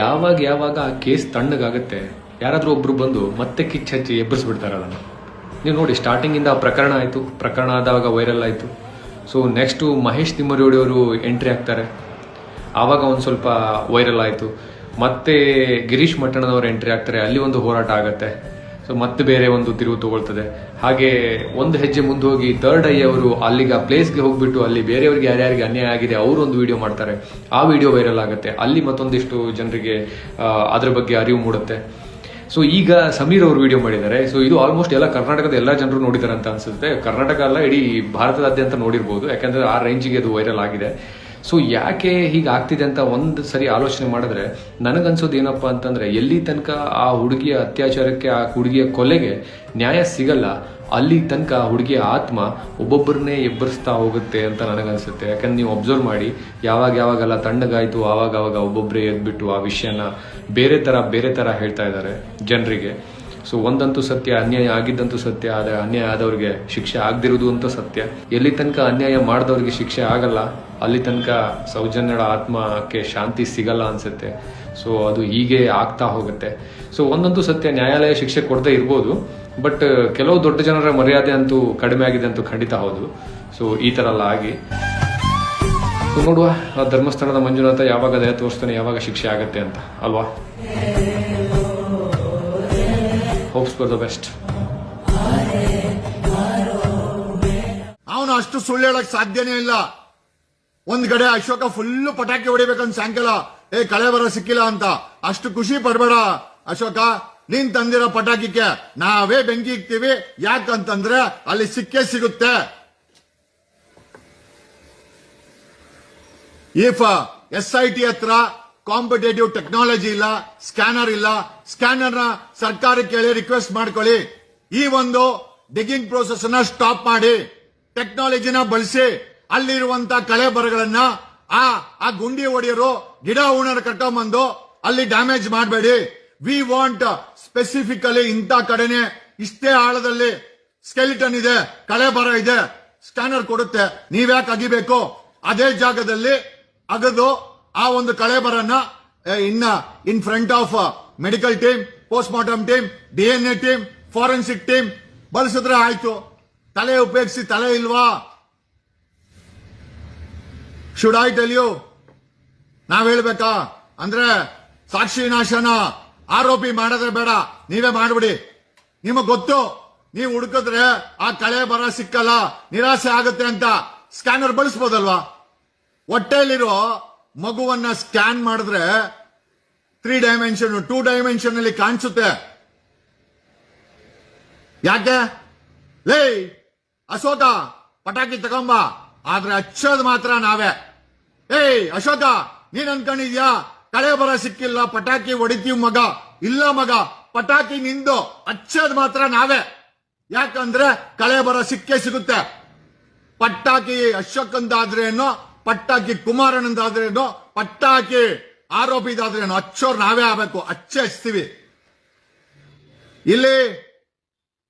ಯಾವಾಗ ಆ ಕೇಸ್ ತಣ್ಣಗಾಗುತ್ತೆ, ಯಾರಾದ್ರೂ ಒಬ್ರು ಬಂದು ಮತ್ತೆ ಕಿಚ್ಚ ಹಚ್ಚಿ ಎಬ್ಬರಿಸ್ಬಿಡ್ತಾರೆ ಅದನ್ನು. ನೀವು ನೋಡಿ, ಸ್ಟಾರ್ಟಿಂಗ್ ಇಂದ ಪ್ರಕರಣ ಆಯ್ತು, ಪ್ರಕರಣ ಆದಾಗ ವೈರಲ್ ಆಯ್ತು. ಸೊ ನೆಕ್ಸ್ಟ್ ಮಹೇಶ್ ತಿಮ್ಮರೋಡಿ ಅವರು ಎಂಟ್ರಿ ಆಗ್ತಾರೆ, ಆವಾಗ ಒಂದು ಸ್ವಲ್ಪ ವೈರಲ್ ಆಯಿತು. ಮತ್ತೆ ಗಿರೀಶ್ ಮಟ್ಟಣ್ಣನವರು ಎಂಟ್ರಿ ಆಗ್ತಾರೆ, ಅಲ್ಲಿ ಒಂದು ಹೋರಾಟ ಆಗುತ್ತೆ. ಸೊ ಮತ್ತೆ ಬೇರೆ ಒಂದು ತಿರುವು ತಗೊಳ್ತದೆ. ಹಾಗೆ ಒಂದು ಹೆಜ್ಜೆ ಮುಂದೆ ಹೋಗಿ ಥರ್ಡ್ ಐ ಅವರು ಅಲ್ಲಿಗೆ ಆ ಪ್ಲೇಸ್ಗೆ ಹೋಗ್ಬಿಟ್ಟು ಅಲ್ಲಿ ಬೇರೆಯವ್ರಿಗೆ ಯಾರ್ಯಾರಿಗೆ ಅನ್ಯಾಯ ಆಗಿದೆ ಅವರು ಒಂದು ವಿಡಿಯೋ ಮಾಡ್ತಾರೆ, ಆ ವಿಡಿಯೋ ವೈರಲ್ ಆಗುತ್ತೆ. ಅಲ್ಲಿ ಮತ್ತೊಂದಿಷ್ಟು ಜನರಿಗೆ ಅದ್ರ ಬಗ್ಗೆ ಅರಿವು ಮೂಡುತ್ತೆ. ಸೊ ಈಗ ಸಮೀರ್ ಅವರು ವಿಡಿಯೋ ಮಾಡಿದ್ದಾರೆ. ಸೊ ಇದು ಆಲ್ಮೋಸ್ಟ್ ಎಲ್ಲ ಕರ್ನಾಟಕದ ಎಲ್ಲ ಜನರು ನೋಡಿದ್ದಾರೆ ಅಂತ ಅನ್ಸುತ್ತೆ. ಕರ್ನಾಟಕ ಅಲ್ಲ, ಇಡೀ ಭಾರತದಾದ್ಯಂತ ನೋಡಿರ್ಬೋದು, ಯಾಕಂದ್ರೆ ಆ ರೇಂಜಿಗೆ ಅದು ವೈರಲ್ ಆಗಿದೆ. ಸೊ ಯಾಕೆ ಹೀಗೆ ಆಗ್ತಿದೆ ಅಂತ ಒಂದು ಸರಿ ಆಲೋಚನೆ ಮಾಡಿದ್ರೆ ನನಗನ್ಸೋದು ಏನಪ್ಪ ಅಂತಂದ್ರೆ, ಎಲ್ಲಿ ತನಕ ಆ ಹುಡುಗಿಯ ಅತ್ಯಾಚಾರಕ್ಕೆ, ಆ ಹುಡುಗಿಯ ಕೊಲೆಗೆ ನ್ಯಾಯ ಸಿಗಲ್ಲ, ಅಲ್ಲಿ ತನಕ ಹುಡುಗಿಯ ಆತ್ಮ ಒಬ್ಬೊಬ್ಬರನ್ನೇ ಎಬ್ಬರಿಸ್ತಾ ಹೋಗುತ್ತೆ ಅಂತ ನನಗನ್ಸುತ್ತೆ. ಯಾಕಂದ್ರೆ ನೀವು ಅಬ್ಸರ್ವ್ ಮಾಡಿ, ಯಾವಾಗೆಲ್ಲ ತಣ್ಣಗಾಯ್ತು ಆವಾಗ ಒಬ್ಬೊಬ್ಬರೇ ಎದ್ಬಿಟ್ಟು ಆ ವಿಷಯನ ಬೇರೆ ತರ ಹೇಳ್ತಾ ಇದ್ದಾರೆ ಜನರಿಗೆ. ಸೊ ಒಂದಂತೂ ಸತ್ಯ, ಅನ್ಯಾಯ ಆಗಿದ್ದಂತೂ ಸತ್ಯ, ಆದರೆ ಅನ್ಯಾಯ ಆದವ್ರಿಗೆ ಶಿಕ್ಷೆ ಆಗದಿರೋದು ಅಂತ ಸತ್ಯ. ಎಲ್ಲಿ ತನಕ ಅನ್ಯಾಯ ಮಾಡಿದವ್ರಿಗೆ ಶಿಕ್ಷೆ ಆಗಲ್ಲ, ಅಲ್ಲಿ ತನಕ ಸೌಜನ್ಯಳ ಆತ್ಮಕ್ಕೆ ಶಾಂತಿ ಸಿಗಲ್ಲ ಅನ್ಸುತ್ತೆ. ಸೊ ಅದು ಹೀಗೆ ಆಗ್ತಾ ಹೋಗುತ್ತೆ. ಸೊ ಒಂದಂತೂ ಸತ್ಯ, ನ್ಯಾಯಾಲಯ ಶಿಕ್ಷೆ ಕೊಡದೇ ಇರ್ಬೋದು, ಬಟ್ ಕೆಲವು ದೊಡ್ಡ ಜನರ ಮರ್ಯಾದೆ ಅಂತೂ ಕಡಿಮೆ ಆಗಿದೆ ಅಂತೂ ಖಂಡಿತ ಹೌದು. ಸೊ ಈ ತರ ಎಲ್ಲ ಆಗಿ ನೋಡುವ, ಧರ್ಮಸ್ಥಳದ ಮಂಜುನಾಥ ಯಾವಾಗ ದಯ ತೋರಿಸ್ತಾನೆ, ಯಾವಾಗ ಶಿಕ್ಷೆ ಆಗತ್ತೆ ಅಂತ ಅಲ್ವಾ? Hopes for the best. ಅವನು ಅಷ್ಟು ಸುಳ್ಳು ಹೇಳಕ್ ಸಾಧ್ಯನೇ ಇಲ್ಲ. ಒಂದ್ ಕಡೆ ಅಶೋಕ ಫುಲ್ಲು ಪಟಾಕಿ ಹೊಡಿಬೇಕಂತ ಸಾಯಂಕಾಲ, ಕಳೆ ಬರ ಸಿಕ್ಕಿಲ್ಲ ಅಂತ ಅಷ್ಟು ಖುಷಿ ಪಡ್ಬೇಡ ಅಶೋಕ. ನೀನ್ ತಂದಿರೋ ಪಟಾಕಿಗೆ ನಾವೇ ಬೆಂಕಿ ಇಕ್ತೀವಿ, ಯಾಕಂತಂದ್ರೆ ಅಲ್ಲಿ ಸಿಕ್ಕೇ ಸಿಗುತ್ತೆ. ಇಫ್ SIT ಹತ್ರ ಕಾಂಪಿಟೇಟಿವ್ ಟೆಕ್ನಾಲಜಿ ಇಲ್ಲ, ಸ್ಕ್ಯಾನರ್ ಇಲ್ಲ, ಸ್ಕ್ಯಾನರ್ ನ ಸರ್ಕಾರಕ್ಕೆ ಹೇಳಿ ರಿಕ್ವೆಸ್ಟ್ ಮಾಡ್ಕೊಳ್ಳಿ. ಈ ಒಂದು ಡಿಗಿಂಗ್ ಪ್ರೋಸೆಸ್ ನ ಸ್ಟಾಪ್ ಮಾಡಿ, ಟೆಕ್ನಾಲಜಿನ ಬಳಸಿ ಅಲ್ಲಿರುವಂತ ಕಳೆ ಬರಗಳನ್ನ ಆ ಗುಂಡಿ ಹೊಡೆಯರು ಗಿಡ ಹೂಣರು ಕರ್ಕೊಂಡ್ಬಂದು ಅಲ್ಲಿ ಡ್ಯಾಮೇಜ್ ಮಾಡಬೇಡಿ. ವಿ ವಾಂಟ್ ಸ್ಪೆಸಿಫಿಕಲಿ ಇಂಥ ಕಡೆನೆ ಇಷ್ಟೇ ಆಳದಲ್ಲಿ ಸ್ಕೆಲಿಟನ್ ಇದೆ, ಕಳೆ ಬರ ಇದೆ, ಸ್ಕ್ಯಾನರ್ ಕೊಡುತ್ತೆ, ನೀವ್ಯಾಕೆ ಅಗಿಬೇಕು? ಅದೇ ಜಾಗದಲ್ಲಿ ಅಗದು ಆ ಒಂದು ಕಳೆ ಬರನ್ನ in front of medical team, post mortem team, DNA team, forensic team ಬಳಸಿದ್ರೆ ಆಯ್ತು. ತಲೆ ಉಪಯೋಗಿಸಿ ತಲೆ ಇಲ್ವಾ? Should I tell you? ನಾವ್ ಹೇಳ್ಬೇಕಾ? ಅಂದ್ರೆ ಸಾಕ್ಷಿ ನಾಶನ ಆರೋಪಿ ಮಾಡಿದ್ರೆ ಬೇಡ, ನೀವೇ ಮಾಡ್ಬಿಡಿ. ನಿಮಗ್ ಗೊತ್ತು ನೀವು ಹುಡುಕಿದ್ರೆ ಆ ಕಳೆ ಬರ ಸಿಕ್ಕಲ್ಲ, ನಿರಾಸೆ ಆಗುತ್ತೆ ಅಂತ ಸ್ಕ್ಯಾನರ್ ಬಳಸ್ಬೋದಲ್ವಾ? ಹೊಟ್ಟೆಯಲ್ಲಿರೋ ಮಗುವನ್ನ ಸ್ಕ್ಯಾನ್ ಮಾಡಿದ್ರೆ 3 ಡೈಮೆನ್ಷನ್ 2 ಡೈಮೆನ್ಷನ್ ಅಲ್ಲಿ ಕಾಣಿಸುತ್ತೆ. ಯಾಕೆ? ಲೇ ಅಶೋಕ, ಪಟಾಕಿ ತಗೊಂಬ, ಆದ್ರೆ ಹಚ್ಚೋದ್ ಮಾತ್ರ ನಾವೇ. ಅಶೋಕ, ನೀನ್ ಅನ್ಕೊಂಡಿದ್ಯಾ ಕಳೆ ಬರ ಸಿಕ್ಕಿಲ್ಲ ಪಟಾಕಿ ಹೊಡಿತೀವಿ ಮಗ? ಇಲ್ಲ ಮಗ, ಪಟಾಕಿ ನಿಂದು, ಹಚ್ಚೋದ್ ಮಾತ್ರ ನಾವೇ. ಯಾಕಂದ್ರೆ ಕಳೆ ಬರ ಸಿಕ್ಕೇ ಸಿಗುತ್ತೆ. ಪಟಾಕಿ ಅಶೋಕಂದಾದ್ರೇನೋ, ಪಟಾಕಿ ಕುಮಾರಣ್ಣಂದಾದ್ರೇನೋ, ಪಟಾಕಿ ಆರೋಪಿದಾದ್ರೇನೋ ಹಚ್ಚೋರ್ ನಾವೇ ಆಗ್ಬೇಕು. ಹಚ್ಚಿಸ್ತೀವಿ. ಇಲ್ಲಿ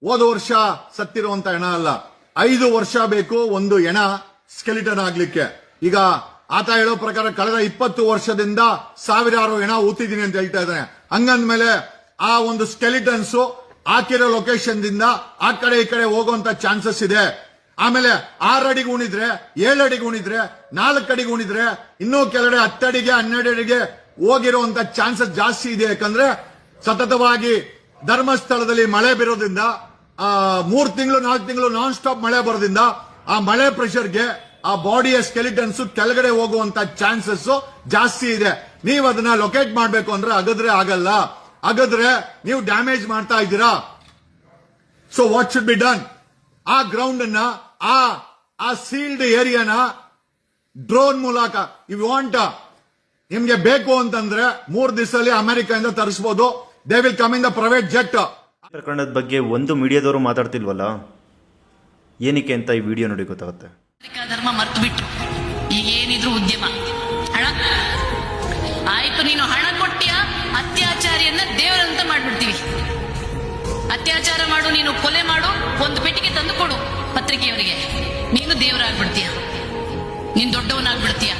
ಹೋದ ವರ್ಷ ಸತ್ತಿರುವಂತ ಹೆಣ ಅಲ್ಲ, 5 ವರ್ಷ ಬೇಕು ಒಂದು ಹೆಣ ಸ್ಕೆಲಿಟನ್ ಆಗ್ಲಿಕ್ಕೆ. ಈಗ ಆತ ಹೇಳೋ ಪ್ರಕಾರ ಕಳೆದ 20 ವರ್ಷದಿಂದ ಸಾವಿರಾರು ಹೆಣ ಊತಿದ್ದೀನಿ ಅಂತ ಹೇಳ್ತಾ ಇದ್ದಾನೆ. ಹಂಗಂದ್ಮೇಲೆ ಆ ಒಂದು ಸ್ಕೆಲಿಟನ್ಸ್ ಹಾಕಿರೋ ಲೊಕೇಶನ್ ದಿಂದ ಆ ಕಡೆ ಈ ಕಡೆ ಹೋಗುವಂತ ಚಾನ್ಸಸ್ ಇದೆ. ಆಮೇಲೆ 6 ಅಡಿಗೆ ಉಣಿದ್ರೆ, 7 ಅಡಿಗೆ ಉಣಿದ್ರೆ, 4 ಅಡಿಗೆ ಉಣಿದ್ರೆ, ಇನ್ನೂ ಕೆಲಡೆ 10 ಅಡಿಗೆ 12 ಅಡಿಗೆ ಹೋಗಿರುವಂತ ಚಾನ್ಸಸ್ ಜಾಸ್ತಿ ಇದೆ. ಯಾಕಂದ್ರೆ ಸತತವಾಗಿ ಧರ್ಮಸ್ಥಳದಲ್ಲಿ ಮಳೆ ಬೀರೋದ್ರಿಂದ 3 ತಿಂಗಳು 4 ತಿಂಗಳು ನಾನ್ ಸ್ಟಾಪ್ ಮಳೆ ಬರೋದ್ರಿಂದ ಆ ಮಳೆ ಪ್ರೆಷರ್ಗೆ ಆ ಬಾಡಿಯ ಸ್ಕೆಲಿಟನ್ಸ್ ಕೆಳಗಡೆ ಹೋಗುವಂತ ಚಾನ್ಸಸ್ ಜಾಸ್ತಿ ಇದೆ. ನೀವು ಅದನ್ನ ಲೊಕೇಟ್ ಮಾಡಬೇಕು ಅಂದ್ರೆ ಅಗದ್ರೆ ಆಗಲ್ಲ. ಅಗದ್ರೆ ನೀವು ಡ್ಯಾಮೇಜ್ ಮಾಡ್ತಾ ಇದ್ದೀರಾ. So what should be done? ಆ ಗ್ರೌಂಡ್ ಅನ್ನ, ಆ ಸೀಲ್ಡ್ ಏರಿಯಾನ ಡ್ರೋನ್ ಮೂಲಕ ಯು ವಾಂಟ್, ನಿಮ್ಗೆ ಬೇಕು ಅಂತಂದ್ರೆ 3 ದಿವಸದಲ್ಲಿ ಅಮೆರಿಕದಿಂದ ತರಿಸಬಹುದು. They will come in the private jet. ಪ್ರಕರಣದ ಬಗ್ಗೆ ಒಂದು ಮೀಡಿಯಾದವರು ಮಾತಾಡ್ತಿಲ್ವಲ್ಲ, ಏನಕ್ಕೆ ಅಂತ ಈ ವಿಡಿಯೋ ನೋಡಿ ಗೊತ್ತಾಗುತ್ತೆ. ಧರ್ಮ ಮರ್ತು ಬಿಟ್ರು. ಈಗ ಏನಿದ್ರು ಉದ್ಯಮ, ಹಣ ಆಯ್ತು. ನೀನು ಹಣ ಕೊಟ್ಟಿಯ, ಅತ್ಯಾಚಾರಿಯನ್ನ ದೇವರಂತ ಮಾಡ್ಬಿಡ್ತೀವಿ. ಅತ್ಯಾಚಾರ ಮಾಡು, ನೀನು ಕೊಲೆ ಮಾಡು, ಒಂದು ಪೆಟ್ಟಿಗೆ ತಂದು ಕೊಡು ಪತ್ರಿಕೆಯವರಿಗೆ, ನೀನು ದೇವರಾಗ್ಬಿಡ್ತೀಯ, ನೀನ್ ದೊಡ್ಡವನಾಗ್ಬಿಡ್ತೀಯ.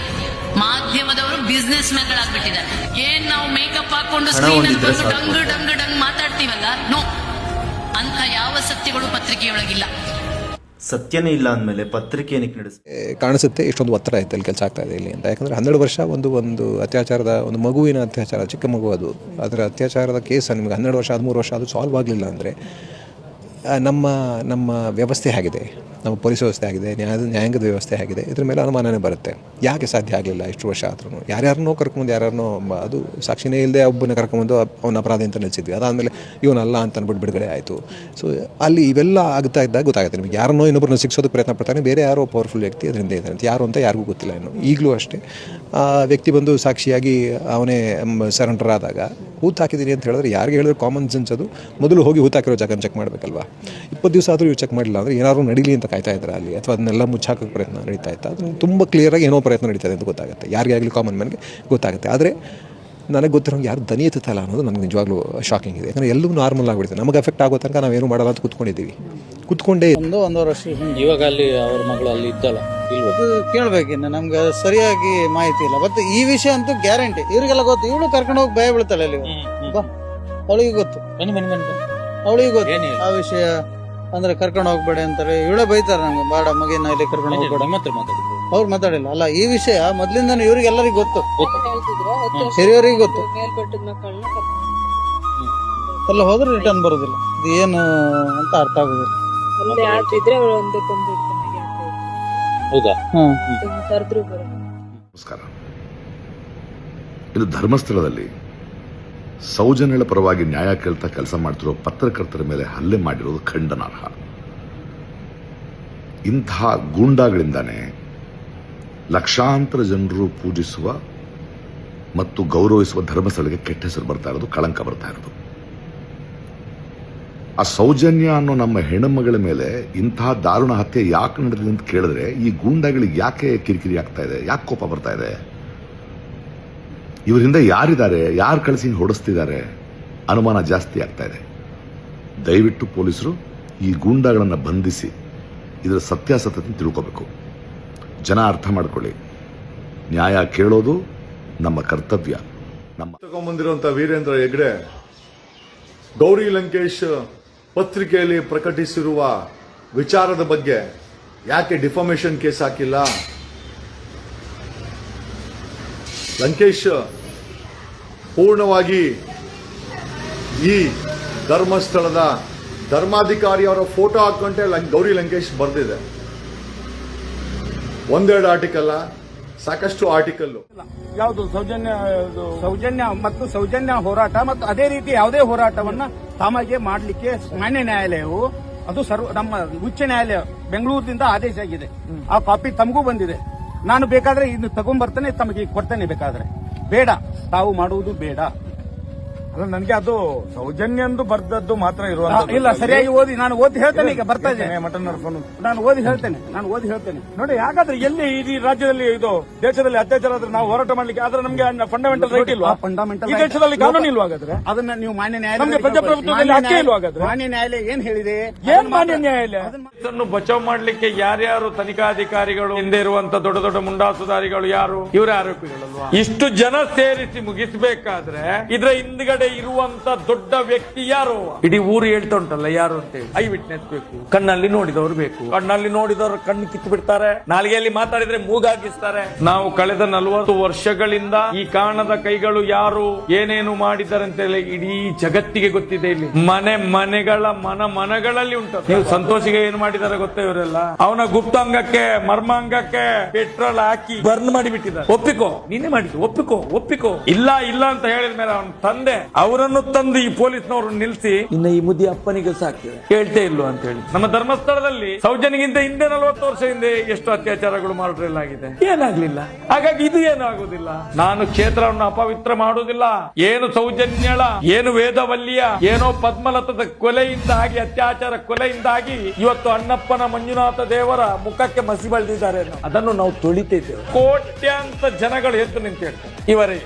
ಮಾಧ್ಯಮದವರು ಬಿಸ್ನೆಸ್ ಮ್ಯಾನ್ಗಳಾಗ್ಬಿಟ್ಟಿದ್ದಾರೆ. ಏನ್ ನಾವು ಮೇಕಪ್ ಹಾಕೊಂಡು ಸ್ಕ್ರೀನ್ ಅಲ್ಲಿ ಬಂದು ಡಂಗ್ ಡಂಗ್ ಡಂಗ್ ಮಾತಾಡ್ತೀವಲ್ಲ, ನೋ, ಅಂತ ಯಾವ ಸತ್ಯಗಳು ಪತ್ರಿಕೆಯೊಳಗಿಲ್ಲ. ಸತ್ಯನೇ ಇಲ್ಲ ಅಂದಮೇಲೆ ಪತ್ರಿಕೆ ಏನಕ್ಕೆ ನಡೆಸುತ್ತೆ? ಕಾಣಿಸುತ್ತೆ ಇಷ್ಟೊಂದು ಒತ್ತಡ ಆಯ್ತು ಅಲ್ಲಿ ಕೆಲಸ ಆಗ್ತಾ ಇದೆ ಇಲ್ಲಿ ಅಂತ. ಯಾಕಂದರೆ 12 ವರ್ಷ ಒಂದು ಅತ್ಯಾಚಾರದ, ಒಂದು ಮಗುವಿನ ಅತ್ಯಾಚಾರ, ಚಿಕ್ಕ ಮಗು ಅದು, ಅದರ ಅತ್ಯಾಚಾರದ ಕೇಸ್ ನಿಮಗೆ 12 ವರ್ಷ 13 ವರ್ಷ ಅದು ಸಾಲ್ವ್ ಆಗಲಿಲ್ಲ ಅಂದರೆ ನಮ್ಮ ವ್ಯವಸ್ಥೆ ಆಗಿದೆ, ನಮ್ಮ ಪೊಲೀಸ್ ವ್ಯವಸ್ಥೆ ಆಗಿದೆ, ನ್ಯಾಯಾಂಗದ ವ್ಯವಸ್ಥೆ ಆಗಿದೆ, ಇದ್ರ ಮೇಲೆ ಅನುಮಾನನೇ ಬರುತ್ತೆ. ಯಾಕೆ ಸಾಧ್ಯ ಆಗಲಿಲ್ಲ ಇಷ್ಟು ವರ್ಷ ಆದ್ರೂ? ಯಾರ್ಯಾರನ್ನೋ ಕರ್ಕೊಂಡು, ಯಾರ್ಯಾರನ್ನೋ, ಅದು ಸಾಕ್ಷಿನೇ ಇಲ್ಲದೆ ಒಬ್ಬನ ಕರ್ಕೊಂಬಂದು ಅವನ ಅಪರಾಧ ಅಂತ ನಿಲ್ಲಿಸಿದ್ವಿ. ಅದಾದಮೇಲೆ ಇವನಲ್ಲ ಅಂತ ಅಂದ್ಬಿಟ್ಟು ಬಿಡುಗಡೆ ಆಯಿತು. ಸೊ ಅಲ್ಲಿ ಇವೆಲ್ಲ ಆಗ್ತಾ ಇದ್ದಾಗ ಗೊತ್ತಾಗುತ್ತೆ ನಿಮಗೆ. ಯಾರನ್ನೋ ಇನ್ನೊಬ್ಬರನ್ನ ಶಿಕ್ಷೋದಕ್ಕೆ ಪ್ರಯತ್ನ ಪಡ್ತಾನೆ, ಬೇರೆ ಯಾರೋ ಪವರ್ಫುಲ್ ವ್ಯಕ್ತಿ ಅದರಿಂದ ಇದ್ದಾರೆ ಅಂತ. ಯಾರು ಅಂತ ಯಾರಿಗೂ ಗೊತ್ತಿಲ್ಲ ಇನ್ನು. ಈಗಲೂ ಅಷ್ಟೇ ಆ ವ್ಯಕ್ತಿ ಬಂದು ಸಾಕ್ಷಿಯಾಗಿ ಅವನೇ ಸರೆಂಡರ್ ಆದಾಗ ಹೂತು ಹಾಕಿದ್ದೀನಿ ಅಂತ ಹೇಳಿದ್ರೆ ಯಾರಿಗೆ ಹೇಳಿದ್ರೆ ಕಾಮನ್ ಸೆನ್ಸ್ ಅದು, ಮೊದಲು ಹೋಗಿ ಹೂತು ಹಾಕಿರೋ ಜಾಗನ ಚೆಕ್ ಮಾಡಬೇಕಲ್ವಾ? 20 ದಿವಸ ಆದರೂ ಇವು ಚೆಕ್ ಮಾಡಿಲ್ಲ ಅಂದರೆ ಏನಾದ್ರು ನಡೀಲಿ ಅಂತ ಕಾಯ್ತಾ ಇದ್ದಾರೆ ಅಲ್ಲಿ, ಅಥವಾ ಅದನ್ನೆಲ್ಲ ಮುಚ್ಚಾಕೋಕ್ಕೆ ಪ್ರಯತ್ನ ನಡೀತಾ ಇತ್ತು. ಅದನ್ನು ತುಂಬ ಕ್ಲಿಯರಾಗಿ ಏನೋ ಪ್ರಯತ್ನ ನಡೀತದೆ ಅಂತ ಗೊತ್ತಾಗುತ್ತೆ, ಯಾರಿಗೆ ಆಗಲಿ ಕಾಮನ್ ಮ್ಯಾನ್ಗೆ ಗೊತ್ತಾಗುತ್ತೆ. ಆದರೆ ನನಗೆ ಗೊತ್ತಿರೋ ಯಾರು ದನಿ ಎತ್ತಲ್ಲ ಅನ್ನೋದು ನನಗೆ ನಿಜವಾಗ್ಲೂ ಶಾಕಿಂಗ್ ಇದೆ. ಯಾಕಂದರೆ ಎಲ್ಲವೂ ನಾರ್ಮಲ್ ಆಗಿಬಿಡುತ್ತೆ. ನಮಗೆ ಎಫೆಕ್ಟ್ ಆಗೋ ತನಕ ನಾವೇನು ಮಾಡಲ್ಲ ಅಂತ ಕೂತ್ಕೊಂಡಿದ್ದೀವಿ, ಕೂತ್ಕೊಂಡೇ 1-1.5 ವರ್ಷ. ಇವಾಗ ಅಲ್ಲಿ ಅವ್ರ ಮಗಳು ಅಲ್ಲಿ ಇದ್ದಲ್ಲ, ಕೇಳ್ಬೇಕಿನ್ನು ನಮ್ಗೆ ಸರಿಯಾಗಿ ಮಾಹಿತಿ ಇಲ್ಲ. ಬಟ್ ಈ ವಿಷಯ ಅಂತೂ ಗ್ಯಾರಂಟಿ ಇವ್ರಿಗೆಲ್ಲ ಗೊತ್ತು. ಇವಳು ಕರ್ಕೊಂಡು ಹೋಗಿ ಭಯ ಬೀಳ್ತಾಳೆ ಅಲ್ಲಿ, ಅವಳಿಗೆ ಗೊತ್ತು, ಅವಳಿಗೆ ಗೊತ್ತು ಆ ವಿಷಯ. ಅಂದ್ರೆ ಕರ್ಕೊಂಡು ಹೋಗ್ಬೇಡಿ ಅಂತಾರೆ, ಇವಳೇ ಬೈತಾರೆ ನಮ್ಗೆ, ಬಾಡ ಮಗಿನ ಇಲ್ಲಿ ಕರ್ಕೊಂಡು ಹೋಗ್ಬೇಡ. ಅವ್ರು ಮಾತಾಡಿಲ್ಲ ಅಲ್ಲ, ಈ ವಿಷಯ ಮೊದ್ಲಿಂದ ಇವ್ರಿಗೆಲ್ಲರಿಗೂ ಗೊತ್ತು, ಹಿರಿಯವರಿಗೆ ಗೊತ್ತು. ಎಲ್ಲ ಹೋದ್ರೆ ರಿಟರ್ನ್ ಬರೋದಿಲ್ಲ, ಇದು ಏನು ಅಂತ ಅರ್ಥ ಆಗುದಿಲ್ಲ. ನಮಸ್ಕಾರ. ಇದು ಧರ್ಮಸ್ಥಳದಲ್ಲಿ ಸೌಜನ್ಯಳ ಪರವಾಗಿ ನ್ಯಾಯ ಕೇಳ್ತಾ ಕೆಲಸ ಮಾಡ್ತಿರೋ ಪತ್ರಕರ್ತರ ಮೇಲೆ ಹಲ್ಲೆ ಮಾಡಿರೋದು ಖಂಡನಾರ್ಹ. ಇಂತಹ ಗೂಂಡಾಗಳಿಂದಾನೇ ಲಕ್ಷಾಂತರ ಜನರು ಪೂಜಿಸುವ ಮತ್ತು ಗೌರವಿಸುವ ಧರ್ಮಸ್ಥಳಕ್ಕೆ ಕೆಟ್ಟ ಹೆಸರು ಬರ್ತಾ ಇರೋದು, ಕಳಂಕ ಬರ್ತಾ ಇರೋದು. ಆ ಸೌಜನ್ಯ ಅನ್ನೋ ನಮ್ಮ ಹೆಣ್ಣುಮಗಳ ಮೇಲೆ ಇಂತಹ ದಾರುಣ ಹತ್ಯೆ ಯಾಕೆ ನಡೆದಿದೆ ಅಂತ ಕೇಳಿದ್ರೆ, ಈ ಗೂಂಡಾಗಳಿಗೆ ಯಾಕೆ ಕಿರಿಕಿರಿ ಆಗ್ತಾ ಇದೆ, ಯಾಕೆ ಕೋಪ ಬರ್ತಾ ಇದೆ, ಇವರಿಂದ ಯಾರಿದ್ದಾರೆ, ಯಾರು ಕಳಿಸಿ ಹೊಡೆಸ್ತಿದ್ದಾರೆ ಅನುಮಾನ ಜಾಸ್ತಿ ಆಗ್ತಾ ಇದೆ. ದಯವಿಟ್ಟು ಪೊಲೀಸರು ಈ ಗೂಂಡಾಗಳನ್ನು ಬಂಧಿಸಿ ಇದರ ಸತ್ಯಾಸತ್ಯತೆ ತಿಳ್ಕೋಬೇಕು. ಜನ ಅರ್ಥ ಮಾಡ್ಕೊಳ್ಳಿ, ನ್ಯಾಯ ಕೇಳೋದು ನಮ್ಮ ಕರ್ತವ್ಯ. ನಮ್ಮ ತಗೊಂಡ್ಬಂದಿರುವಂತಹ ವೀರೇಂದ್ರ ಹೆಗ್ಡೆ ಗೌರಿ ಲಂಕೇಶ್ ಪತ್ರಿಕೆಯಲ್ಲಿ ಪ್ರಕಟಿಸಿರುವ ವಿಚಾರದ ಬಗ್ಗೆ ಯಾಕೆ ಡಿಫಾಮೇಷನ್ ಕೇಸ್ ಹಾಕಿಲ್ಲ? ಲಂಕೇಶ್ ಪೂರ್ಣವಾಗಿ ಈ ಧರ್ಮಸ್ಥಳದ ಧರ್ಮಾಧಿಕಾರಿ ಅವರ ಫೋಟೋ ಹಾಕೊಂಡೆ ಗೌರಿ ಲಂಕೇಶ್ ಬರ್ದಿದೆ. ಒಂದೆರಡು ಆರ್ಟಿಕಲ್, ಸಾಕಷ್ಟು ಆರ್ಟಿಕಲ್. ಯಾವುದು ಸೌಜನ್ಯ ಮತ್ತು ಸೌಜನ್ಯ ಹೋರಾಟ ಮತ್ತು ಅದೇ ರೀತಿ ಯಾವುದೇ ಹೋರಾಟವನ್ನ ತಮಗೆ ಮಾಡಲಿಕ್ಕೆ ಮಾನ್ಯ ನ್ಯಾಯಾಲಯವು ಅದು ನಮ್ಮ ಉಚ್ಚ ನ್ಯಾಯಾಲಯ ಬೆಂಗಳೂರಿನಿಂದ ಆದೇಶ ಆಗಿದೆ. ಆ ಕಾಪಿ ತಮಗೂ ಬಂದಿದೆ. ನಾನು ಬೇಕಾದ್ರೆ ಇನ್ನು ತಗೊಂಡ್ಬರ್ತೇನೆ, ತಮಗೆ ಕೊಡ್ತೇನೆ. ಬೇಕಾದ್ರೆ ಬೇಡ, ತಾವು ಮಾಡುವುದು ಬೇಡ. ನನಗೆ ಅದು ಸೌಜನ್ಯಂದು ಬರ್ದದ್ದು ಮಾತ್ರ ಇರುವ ಇಲ್ಲ, ಸರಿಯಾಗಿ ಓದಿ. ನಾನು ಓದಿ ಹೇಳ್ತೇನೆ. ಈಗ ಬರ್ತಾ ಇದ್ದೇನೆ. ನಾನು ಓದಿ ಹೇಳ್ತೇನೆ. ನೋಡಿ, ಯಾಕಾದ್ರೆ ಎಲ್ಲಿ ಈ ರಾಜ್ಯದಲ್ಲಿ ಇದು ದೇಶದಲ್ಲಿ ಅತ್ಯಾಚಾರ ಆದ್ರೆ ನಾವು ಹೋರಾಟ ಮಾಡ್ಲಿಕ್ಕೆ ಆದ್ರೆ ನಮಗೆ ಫಂಡಮೆಂಟಲ್ ರೈಟ್ ಇಲ್ವಾ? ಫಂಡಮೆಂಟಲ್ ಈ ದೇಶದಲ್ಲಿ ಕಾನೂನು ಇಲ್ವಾ? ಹಾಗಾದ್ರೆ ಅದನ್ನ ನೀವು ಮಾನ್ಯ ನಮಗೆ ಪ್ರಜಾಪ್ರಭುತ್ವದಲ್ಲಿ ಹಕ್ಕೇ ಇಲ್ವಾ? ಹಾಗಾದ್ರೆ ಮಾನ್ಯ ನ್ಯಾಯಾಲಯ ಏನ್ ಹೇಳಿದೆ? ಏನ್ ಮಾನ್ಯ ನ್ಯಾಯಾಲಯ? ಇದನ್ನು ಬಚಾವ್ ಮಾಡ್ಲಿಕ್ಕೆ ಯಾರ್ಯಾರು ತನಿಖಾಧಿಕಾರಿಗಳು, ಹಿಂದೆ ಇರುವಂತ ದೊಡ್ಡ ದೊಡ್ಡ ಮುಂಡಾಸುದಾರಿಗಳು ಯಾರು? ಇವರೇ ಆರೋಪಿಗಳಲ್ವಾ? ಇಷ್ಟು ಜನ ಸೇರಿಸಿ ಮುಗಿಸಬೇಕಾದ್ರೆ ಇದ್ರ ಹಿಂದ್ಗಡೆ ಇರುವಂತ ದೊಡ್ಡ ವ್ಯಕ್ತಿ ಯಾರು? ಇಡೀ ಊರು ಹೇಳ್ತಾ ಉಂಟಲ್ಲ ಯಾರು ಅಂತ ಹೇಳಿ. ಐ ವಿಟ್ನೆಸ್ ಬೇಕು, ಕಣ್ಣಲ್ಲಿ ನೋಡಿದವರು ಬೇಕು. ಕಣ್ಣಲ್ಲಿ ನೋಡಿದವರು ಕಣ್ಣು ಕಿತ್ತು ಬಿಡ್ತಾರೆ, ನಾಲಿಗೆಯಲ್ಲಿ ಮಾತಾಡಿದ್ರೆ ಮೂಗಾಗಿಸ್ತಾರೆ. ನಾವು ಕಳೆದ 40 ವರ್ಷಗಳಿಂದ ಈ ಕಾಣದ ಕೈಗಳು ಯಾರು ಏನೇನು ಮಾಡಿದ್ದಾರೆ ಅಂತ ಹೇಳಿ ಇಡೀ ಜಗತ್ತಿಗೆ ಗೊತ್ತಿದೆ. ಇಲ್ಲಿ ಮನೆಗಳ ಮನಗಳಲ್ಲಿ ಉಂಟು. ನೀವು ಸಂತೋಷಿಗೆ ಏನು ಮಾಡಿದ್ದಾರೆ ಗೊತ್ತಾ? ಇವರೆಲ್ಲ ಅವನ ಗುಪ್ತಾಂಗಕ್ಕೆ ಮರ್ಮಾಂಗಕ್ಕೆ ಪೆಟ್ರೋಲ್ ಹಾಕಿ ಬರ್ನ್ ಮಾಡಿಬಿಟ್ಟಿದ್ದಾರೆ. ಒಪ್ಪಿಕೋ, ನೀನೇ ಮಾಡಿದ್ದು, ಒಪ್ಪಿಕೋ. ಇಲ್ಲ ಅಂತ ಹೇಳಿದ ಮೇಲೆ ಅವನ ತಂದೆ ಅವರನ್ನು ತಂದು ಈ ಪೊಲೀಸ್ನವರು ನಿಲ್ಲಿಸಿ ಇನ್ನು ಈ ಮುದ್ದಿ ಅಪ್ಪನಿಗೆ ಸಾಕಿದೆ ಕೇಳ್ತೇ ಇಲ್ವ ಅಂತ ಹೇಳಿ. ನಮ್ಮ ಧರ್ಮಸ್ಥಳದಲ್ಲಿ ಸೌಜನ್ಯಗಿಂತ ಹಿಂದೆ 40 ವರ್ಷ ಹಿಂದೆ ಎಷ್ಟು ಅತ್ಯಾಚಾರಗಳು ಮಾಡಲಾಗಿದೆ, ಏನಾಗ್ಲಿಲ್ಲ. ಹಾಗಾಗಿ ಇದು ಏನಾಗುದಿಲ್ಲ. ನಾನು ಕ್ಷೇತ್ರವನ್ನು ಅಪವಿತ್ರ ಮಾಡುವುದಿಲ್ಲ. ಏನು ಸೌಜನ್ಯಳ, ಏನು ವೇದವಲ್ಲಿಯ, ಏನೋ ಪದ್ಮಲತದ ಕೊಲೆಯಿಂದಾಗಿ, ಅತ್ಯಾಚಾರ ಕೊಲೆಯಿಂದಾಗಿ ಇವತ್ತು ಅಣ್ಣಪ್ಪನ ಮಂಜುನಾಥ ದೇವರ ಮುಖಕ್ಕೆ ಮಸಿ ಬಳಿದಿದ್ದಾರೆ. ಅದನ್ನು ನಾವು ತೊಳಿತಿದ್ದೇವೆ. ಕೋಟ್ಯಾಂತ ಜನಗಳು ಎದ್ದು ನಿಂತು ಹೇಳ್ತಾರೆ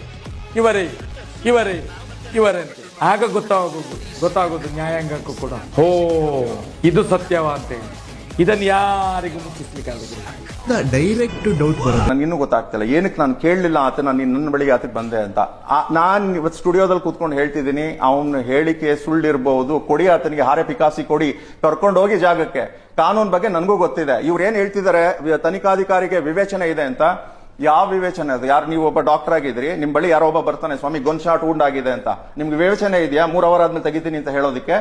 ಇವರೇ ಆಗ ಗೊತ್ತಾಗೋದು ನ್ಯಾಯಾಂಗಕ್ಕೂ ಕೂಡ, ಓ ಇದು ಸತ್ಯವ ಅಂತೇಳಿ. ಇದನ್ನು ಯಾರಿಗೂ ಮುಚ್ಚಿಸ್ಲಿಕ್ಕಾಗೋದಿಲ್ಲ. ಡೈರೆಕ್ಟ್ ಡೌಟ್ ಬರೋದು ನನ್ಗೆ ಇನ್ನೂ ಗೊತ್ತಾಗ್ತಿಲ್ಲ. ಏನಕ್ಕೆ ನಾನು ಕೇಳಲಿಲ್ಲ ಆತ, ನಾನು ನನ್ನ ಬಳಿಗೆ ಆತಕ್ಕೆ ಬಂದೆ ಅಂತ. ನಾನು ಇವತ್ತು ಸ್ಟುಡಿಯೋದಲ್ಲಿ ಕೂತ್ಕೊಂಡು ಹೇಳ್ತಿದ್ದೀನಿ, ಅವನ ಹೇಳಿಕೆ ಸುಳ್ಳಿರ್ಬಹುದು. ಕೊಡಿ ಆತನಿಗೆ ಹಾರೆ ಪಿಕಾಸಿ ಕೊಡಿ, ಕರ್ಕೊಂಡು ಹೋಗಿ ಜಾಗಕ್ಕೆ. ಕಾನೂನು ಬಗ್ಗೆ ನನಗೂ ಗೊತ್ತಿದೆ. ಇವ್ರು ಏನ್ ಹೇಳ್ತಿದ್ದಾರೆ, ತನಿಖಾಧಿಕಾರಿಗೆ ವಿವೇಚನೆ ಇದೆ ಅಂತ. ಯಾವ ವಿವೇಚನೆ ಅದು? ಯಾರು ನೀವು ಒಬ್ಬ ಡಾಕ್ಟರ್ ಆಗಿದ್ರಿ, ನಿಮ್ ಬಳಿ ಯಾರೋ ಒಬ್ಬ ಬರ್ತಾನೆ, ಸ್ವಾಮಿ ಗನ್ ಶಾಟ್ ವುಂಡ್ ಆಗಿದೆ ಅಂತ, ನಿಮ್ಗೆ ವಿವೇಚನೆ ಇದೆಯಾ 3 ಅವರ್ ಆದ್ಮೇಲೆ ತೆಗಿತೀನಿ ಅಂತ ಹೇಳೋದಕ್ಕೆ?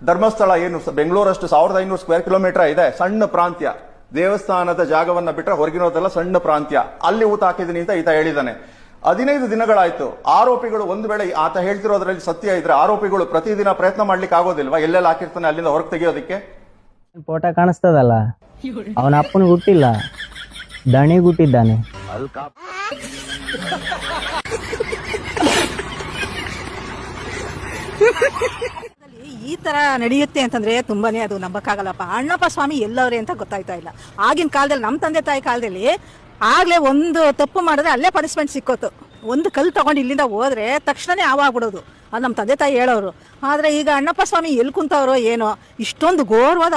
ಧರ್ಮಸ್ಥಳ ಏನು ಬೆಂಗಳೂರಷ್ಟು 1500 ಸ್ಕ್ವೇರ್ ಕಿಲೋಮೀಟರ್ ಇದೆ, ಸಣ್ಣ ಪ್ರಾಂತ್ಯ. ದೇವಸ್ಥಾನದ ಜಾಗವನ್ನ ಬಿಟ್ರೆ ಹೊರಗಿರೋದೆಲ್ಲ ಸಣ್ಣ ಪ್ರಾಂತ್ಯ. ಅಲ್ಲಿ ಊಟ ಹಾಕಿದೀನಿ ಅಂತ ಈತ ಹೇಳಿದಾನೆ. 15 ದಿನಗಳಾಯ್ತು. ಆರೋಪಿಗಳು, ಒಂದು ವೇಳೆ ಆತ ಹೇಳ್ತಿರೋದ್ರಲ್ಲಿ ಸತ್ಯ ಇದ್ರೆ, ಆರೋಪಿಗಳು ಪ್ರತಿದಿನ ಪ್ರಯತ್ನ ಮಾಡ್ಲಿಕ್ಕೆ ಆಗೋದಿಲ್ವಾ? ಎಲ್ಲೆಲ್ಲ ಹಾಕಿರ್ತಾನೆ ಅಲ್ಲಿಂದ ಹೊರಗೆ ತೆಗಿಯೋದಕ್ಕೆ? ಫೋಟೋ ಕಾಣಿಸ್ತದಲ್ಲ, ಅವನ ಅಪ್ಪನಿಗೆ ಹುಟ್ಟಿಲ್ಲ, ದಣಿಗೆ ಹುಟ್ಟಿದ್ದಾನೆ. ಈ ತರ ನಡೆಯುತ್ತೆ ಅಂತಂದ್ರೆ ತುಂಬಾನೇ ಅದು ನಂಬಕ್ಕಾಗಲ್ಲಪ್ಪ. ಅಣ್ಣಪ್ಪ ಸ್ವಾಮಿ ಎಲ್ಲವ್ರೆ ಅಂತ ಗೊತ್ತಾಯ್ತಾ ಇಲ್ಲ. ಆಗಿನ ಕಾಲದಲ್ಲಿ, ನಮ್ಮ ತಂದೆ ತಾಯಿ ಕಾಲದಲ್ಲಿ ಆಗ್ಲೇ ಒಂದು ತಪ್ಪು ಮಾಡಿದ್ರೆ ಅಲ್ಲೇ ಪನಿಷ್ಮೆಂಟ್ ಸಿಕ್ಕೋತು. ಒಂದು ಕಲ್ಲು ತಗೊಂಡು ಇಲ್ಲಿಂದ ಹೋದ್ರೆ ತಕ್ಷಣನೇ ಆವಾಗ್ಬಿಡೋದು. ಅದು ನಮ್ಮ ತಂದೆ ತಾಯಿ ಹೇಳೋರು. ಆದ್ರೆ ಈಗ ಅಣ್ಣಪ್ಪ ಸ್ವಾಮಿ ಎಲ್ಲಿ ಕುಂತವ್ರೋ ಏನೋ, ಇಷ್ಟೊಂದು ಘೋರವಾದ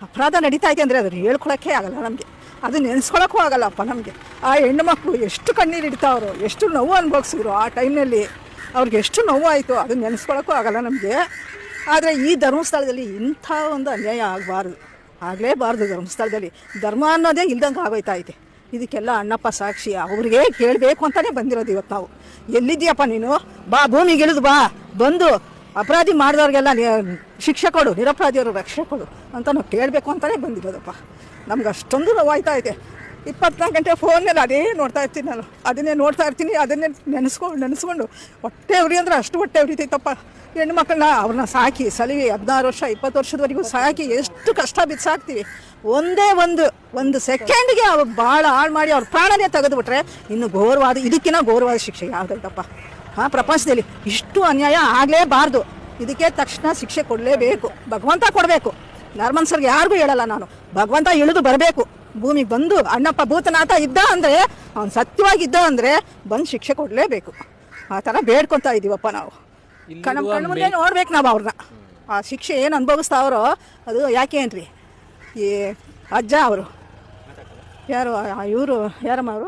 ಅಪರಾಧ ನಡೀತಾ ಇದೆ ಅಂದ್ರೆ ಅದನ್ನ ಹೇಳ್ಕೊಳಕ್ಕೆ ಆಗಲ್ಲ ನಮ್ಗೆ, ಅದು ನೆನೆಸ್ಕೊಳಕ್ಕೂ ಆಗಲ್ಲಪ್ಪ ನಮ್ಗೆ. ಆ ಹೆಣ್ಣು ಮಕ್ಕಳು ಎಷ್ಟು ಕಣ್ಣೀರು ಇಡ್ತಾವ್ರು, ಎಷ್ಟು ನೋವು ಅನುಭವಿಸಿದ್ರು ಆ ಟೈಮ್ನಲ್ಲಿ, ಅವ್ರಿಗೆ ಎಷ್ಟು ನೋವು ಆಯಿತು, ಅದನ್ನ ನೆನೆಸ್ಕೊಳಕ್ಕೂ ಆಗಲ್ಲ ನಮಗೆ. ಆದರೆ ಈ ಧರ್ಮಸ್ಥಳದಲ್ಲಿ ಇಂಥ ಒಂದು ಅನ್ಯಾಯ ಆಗಲೇಬಾರ್ದು. ಧರ್ಮಸ್ಥಳದಲ್ಲಿ ಧರ್ಮ ಅನ್ನೋದೇ ಇಲ್ದಂಗೆ ಆಗೋಯ್ತಾ ಇದೆ. ಇದಕ್ಕೆಲ್ಲ ಅಣ್ಣಪ್ಪ ಸಾಕ್ಷಿ. ಅವ್ರಿಗೆ ಕೇಳಬೇಕು ಅಂತಲೇ ಬಂದಿರೋದು ಇವತ್ತು ನಾವು. ಎಲ್ಲಿದ್ದೀಯಪ್ಪ ನೀನು, ಬಾ ಭೂಮಿಗೆ ಇಳಿದು ಬಾ, ಬಂದು ಅಪರಾಧಿ ಮಾಡಿದವ್ರಿಗೆಲ್ಲ ಶಿಕ್ಷೆ ಕೊಡು, ನಿರಪರಾಧಿಯವರು ರಕ್ಷೆ ಕೊಡು ಅಂತ ನಾವು ಕೇಳಬೇಕು ಅಂತಲೇ ಬಂದಿರೋದಪ್ಪ. ನಮ್ಗೆ ಅಷ್ಟೊಂದು ನೋವಾಯ್ತಾ ಇದೆ. 24 ಗಂಟೆ ಫೋನ್ ಮೇಲೆ ಅದೇ ನೋಡ್ತಾ ಇರ್ತೀನಿ ನಾನು, ಅದನ್ನೇ ನೋಡ್ತಾ ಇರ್ತೀನಿ, ಅದನ್ನೇ ನೆನೆಸ್ಕೊಂಡು ಹೊಟ್ಟೆ ಉರಿ ಅಂದ್ರೆ ಅಷ್ಟು ಹೊಟ್ಟೆ ಉರಿತೈತಪ್ಪ. ಹೆಣ್ಮಕ್ಳನ್ನ ಅವ್ರನ್ನ ಸಾಕಿ ಸಲಿವಿ 16 ವರ್ಷ 20 ವರ್ಷದವರೆಗೂ ಸಾಕಿ ಎಷ್ಟು ಕಷ್ಟ ಬಿದ್ದು ಸಾಕ್ತೀವಿ. ಒಂದೇ ಒಂದು ಸೆಕೆಂಡ್ಗೆ ಅವ್ರು ಭಾಳ ಹಾಳು ಮಾಡಿ ಅವ್ರ ಪ್ರಾಣನೇ ತೆಗೆದುಬಿಟ್ರೆ ಇನ್ನು ಇದಕ್ಕಿಂತ ಘೋರವಾದ ಶಿಕ್ಷೆ ಯಾವುದೈತಪ್ಪ ಪ್ರಪಂಚದಲ್ಲಿ? ಇಷ್ಟು ಅನ್ಯಾಯ ಆಗಲೇಬಾರ್ದು. ಇದಕ್ಕೆ ತಕ್ಷಣ ಶಿಕ್ಷೆ ಕೊಡಲೇಬೇಕು, ಭಗವಂತ ಕೊಡಬೇಕು. ನರ್ಮನ್ಸರ್ಗೆ ಯಾರಿಗೂ ಹೇಳಲ್ಲ ನಾನು, ಭಗವಂತ ಇಳಿದು ಬರಬೇಕು ಭೂಮಿಗೆ ಬಂದು. ಅಣ್ಣಪ್ಪ ಭೂತನಾಥ ಇದ್ದ ಅಂದರೆ, ಅವ್ನು ಸತ್ಯವಾಗಿದ್ದ ಅಂದರೆ ಬಂದು ಶಿಕ್ಷೆ ಕೊಡಲೇಬೇಕು. ಆ ಥರ ಬೇಡ್ಕೊತಾ ಇದ್ದೀವಪ್ಪ ನಾವು. ಕಣ್ಣು ಮುಂದೆ ನೋಡ್ಬೇಕು ನಾವು ಅವ್ರನ್ನ. ಆ ಶಿಕ್ಷೆ ಏನು ಅನುಭವಿಸ್ತಾವ್ರೋ ಅದು ಯಾಕೆ ಏನ್ರಿ, ಈ ಅಜ್ಜ ಅವರು ಯಾರು, ಇವರು ಯಾರಮ್ಮ ಅವರು,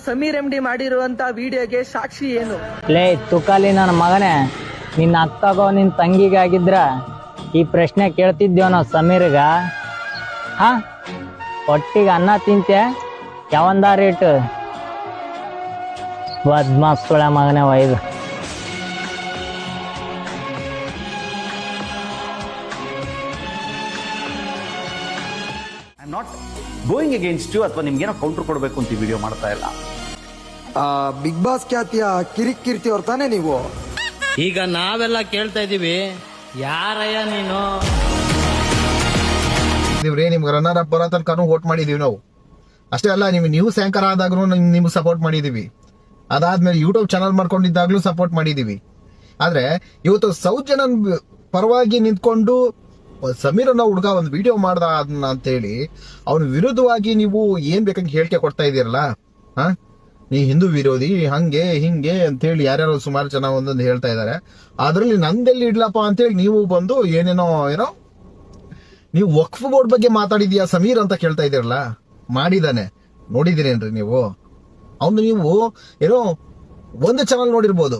ಸಮೀರ್ MD ಮಾಡಿರುವಂತ ವಿಡಿಯೋಗೆ ಸಾಕ್ಷಿ ಏನು? ಲೇ ತುಕಾಲಿ ನನ್ನ ಮಗನೇ, ನಿನ್ನ ಅಕ್ಕಗೋ ನಿನ್ನ ತಂಗಿಗಾಗಿದ್ರ ಈ ಪ್ರಶ್ನೆ ಕೇಳ್ತಿದ್ದೇವ ನಾವು ಸಮೀರ್ಗ? ಹೊಟ್ಟಿಗೆ ಅನ್ನ ತಿಂತೆ ಯಾವಂದ ರೇಟ್? ಬದ್ಮಾಸ್ ಸುಳ ಮಗನೇ ಒಯ್ದು ಗೋಯಿಂಗ್ ಅಗೇನ್ಸ್ಟ್ ಯು ಅಥವಾ ನಿಮ್ಗೇನೋ ಕೌಂಟರ್ ಕೊಡಬೇಕು ಅಂತ ವಿಡಿಯೋ ಮಾಡ್ತಾ ಇಲ್ಲ. ಬಿಗ್ ಬಾಸ್ ಖ್ಯಾತಿಯ ಕಿರಿಕೀರ್ತಿ ಅವ್ರ ತಾನೇ ನೀವು? ಈಗ ನಾವೆಲ್ಲ ಕೇಳ್ತಾ ಇದೀವಿ, ಯಾರಯ್ಯ ನೀನು? ನಿಮ್ಗೆ ರನ್ನರ್ ಅಪ್ ಬರೋ ತನಕ ವೋಟ್ ಮಾಡಿದೀವಿ ನಾವು. ಅಷ್ಟೇ ಅಲ್ಲ, ನೀವು ನ್ಯೂಸ್ ಆಂಕರ್ ಆದಾಗ್ಲೂ ನಿಮ್ಗೆ ಸಪೋರ್ಟ್ ಮಾಡಿದೀವಿ. ಅದಾದ್ಮೇಲೆ ಯೂಟ್ಯೂಬ್ ಚಾನಲ್ ಮಾಡ್ಕೊಂಡಿದ್ದಾಗ್ಲೂ ಸಪೋರ್ಟ್ ಮಾಡಿದೀವಿ. ಆದ್ರೆ ಇವತ್ತು ಸೌಜನ್ಯನ್ ಪರವಾಗಿ ನಿಂತ್ಕೊಂಡು ಸಮೀರನ್ನ ಹುಡುಗ ಒಂದು ವಿಡಿಯೋ ಮಾಡ್ದ ಅದನ್ನ ಅಂತೇಳಿ ಅವನ ವಿರುದ್ಧವಾಗಿ ನೀವು ಏನ್ ಬೇಕಂತ ಹೇಳಿಕೆ ಕೊಡ್ತಾ ಇದೀರಲ್ಲ, ನೀ ಹಿಂದೂ ವಿರೋಧಿ ಹಂಗೆ ಹಿಂಗೆ ಅಂತೇಳಿ ಯಾರ್ಯಾರು ಸುಮಾರು ಜನ ಒಂದೊಂದು ಹೇಳ್ತಾ ಇದಾರೆ. ಅದ್ರಲ್ಲಿ ನಂದೆಲ್ಲಿ ಇಡ್ಲಪ್ಪ ಅಂತೇಳಿ ನೀವು ಬಂದು ಏನೋ ನೀವು ವಕ್ಫ್ ಬೋರ್ಡ್ ಬಗ್ಗೆ ಮಾತಾಡಿದ್ಯಾ ಸಮೀರ್ ಅಂತ ಕೇಳ್ತಾ ಇದೀರಲ್ಲ. ಮಾಡಿದಾನೆ, ನೋಡಿದಿರೇನ್ರಿ ನೀವು? ಅವನು ನೀವು ಏನೋ ಒಂದು ಚಾನಲ್ ನೋಡಿರ್ಬೋದು,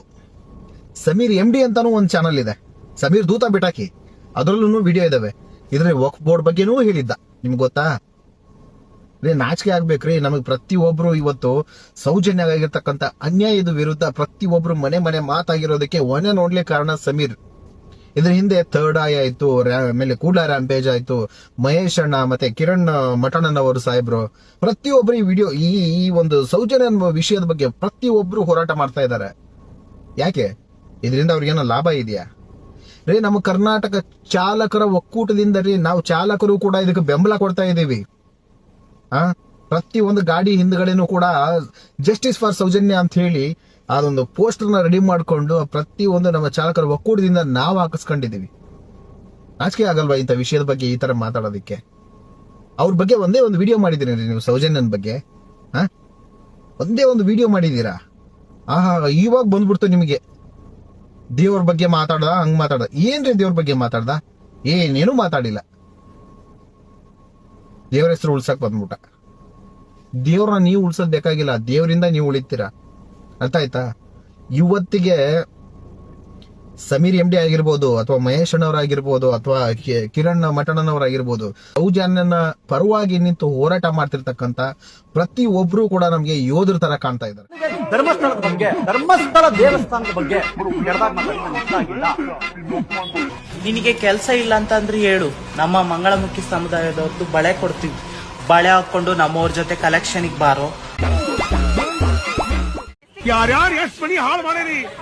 ಸಮೀರ್ MD ಅಂತಾನು ಒಂದು ಚಾನಲ್ ಇದೆ, ಸಮೀರ್ ದೂತ ಬಿಟಾಕಿ, ಅದ್ರಲ್ಲೂ ವಿಡಿಯೋ ಇದಾವೆ. ಇದ್ರೆ ವಕ್ಫ್ ಬೋರ್ಡ್ ಬಗ್ಗೆನೂ ಹೇಳಿದ್ದ. ನಿಮ್ಗೆ ಗೊತ್ತಾ? ನಾಚಿಕೆ ಆಗ್ಬೇಕ್ರಿ ನಮಗ್. ಪ್ರತಿಯೊಬ್ರು ಇವತ್ತು ಸೌಜನ್ಯ ಆಗಿರ್ತಕ್ಕಂಥ ಅನ್ಯಾಯದ ವಿರುದ್ಧ ಪ್ರತಿಯೊಬ್ರು ಮನೆ ಮಾತಾಗಿರೋದಕ್ಕೆ ಒನೆ ನೋಡ್ಲಿ ಕಾರಣ ಸಮೀರ್. ಇದ್ರ ಹಿಂದೆ ಥರ್ಡ್ ಐ ಆಯ್ತು, ಆಮೇಲೆ ಕೂಡಲ ರ್ಯಾಂಪೇಜ್ ಆಯ್ತು, ಮಹೇಶ್ ಅಣ್ಣ ಮತ್ತೆ ಕಿರಣ್ ಮಠಣ್ಣನ್ ಅವರು ಸಾಹೇಬ್ರು, ಪ್ರತಿಯೊಬ್ರು ಈ ವಿಡಿಯೋ ಈ ಒಂದು ಸೌಜನ್ಯ ವಿಷಯದ ಬಗ್ಗೆ ಪ್ರತಿಯೊಬ್ರು ಹೋರಾಟ ಮಾಡ್ತಾ ಇದ್ದಾರೆ. ಯಾಕೆ? ಇದರಿಂದ ಅವ್ರಿಗೇನೋ ಲಾಭ ಇದೆಯಾ ರೀ? ನಮ್ಮ ಕರ್ನಾಟಕ ಚಾಲಕರ ಒಕ್ಕೂಟದಿಂದ ರೀ ನಾವು ಚಾಲಕರು ಕೂಡ ಇದಕ್ಕೆ ಬೆಂಬಲ ಕೊಡ್ತಾ ಇದ್ದೀವಿ. ಪ್ರತಿ ಒಂದು ಗಾಡಿ ಹಿಂದ್ಗಡೆನೂ ಕೂಡ ಜಸ್ಟಿಸ್ ಫಾರ್ ಸೌಜನ್ಯ ಅಂತ ಹೇಳಿ ಅದೊಂದು ಪೋಸ್ಟರ್ನ ರೆಡಿ ಮಾಡ್ಕೊಂಡು ಪ್ರತಿ ಒಂದು ನಮ್ಮ ಚಾಲಕರ ಒಕ್ಕೂಟದಿಂದ ನಾವು ಹಾಕಿಸ್ಕೊಂಡಿದೀವಿ. ನಾಚಿಕೆ ಆಗಲ್ವಾ ಇಂಥ ವಿಷಯದ ಬಗ್ಗೆ ಈ ತರ ಮಾತಾಡೋದಕ್ಕೆ? ಅವ್ರ ಬಗ್ಗೆ ಒಂದೇ ಒಂದು ವಿಡಿಯೋ ಮಾಡಿದೀರಿ ನೀವು, ಸೌಜನ್ಯನ ಬಗ್ಗೆ ಒಂದೇ ಒಂದು ವಿಡಿಯೋ ಮಾಡಿದೀರಾ? ಇವಾಗ ಬಂದ್ಬಿಡ್ತು ನಿಮಗೆ ದೇವ್ರ ಬಗ್ಗೆ ಮಾತಾಡ್ದ, ಹಂಗ್ ಮಾತಾಡ್ದ. ಏನ್ರಿ ದೇವ್ರ ಬಗ್ಗೆ ಮಾತಾಡ್ದ? ಏನೇನು ಮಾತಾಡಿಲ್ಲ. ದೇವ್ರ ಹೆಸರು ಉಳ್ಸಕ್ ಬಂದ್ಬಿಟ್ಟ. ದೇವ್ರನ್ನ ನೀವು ಉಳ್ಸೋದ್ ಬೇಕಾಗಿಲ್ಲ, ದೇವ್ರಿಂದ ನೀವು ಉಳಿತೀರಾ. ಅರ್ಥ ಆಯ್ತಾ? ಇವತ್ತಿಗೆ ಸಮೀರ್ MD ಆಗಿರ್ಬೋದು, ಅಥವಾ ಮಹೇಶ್ ಅಣ್ಣವರಾಗಿರ್ಬೋದು, ಅಥವಾ ಕಿರಣ್ ಮಠಣ್ಣನವರಾಗಿರ್ಬೋದು, ಸೌಜನ್ಯನ ಪರವಾಗಿ ನಿಂತು ಹೋರಾಟ ಮಾಡ್ತಿರ್ತಕ್ಕಂಥ ಪ್ರತಿ ಒಬ್ರು ಕೂಡ ನಮ್ಗೆ ಯೋಧರ ತರ ಕಾಣ್ತಾ ಇದ್ದಾರೆ. ಧರ್ಮಸ್ಥಳದ ಬಗ್ಗೆ, ಧರ್ಮಸ್ಥಳ ದೇವಸ್ಥಾನದ ಬಗ್ಗೆ ನಿನಗೆ ಕೆಲಸ ಇಲ್ಲ ಅಂತಂದ್ರೆ ಹೇಳು, ನಮ್ಮ ಮಂಗಳಮುಖಿ ಸಮುದಾಯದವ್ರದ್ದು ಬಳೆ ಕೊಡ್ತೀವಿ. ಬಳೆ ಹಾಕೊಂಡು ನಮ್ಮವ್ರ ಜೊತೆ ಕಲೆಕ್ಷನ್ಗೆ ಬಾರೋ. ಯಾರ್ಯಾರು ಎಷ್ಟು ಮನಿ ಹಾಳು ಮಾಡೇರಿ.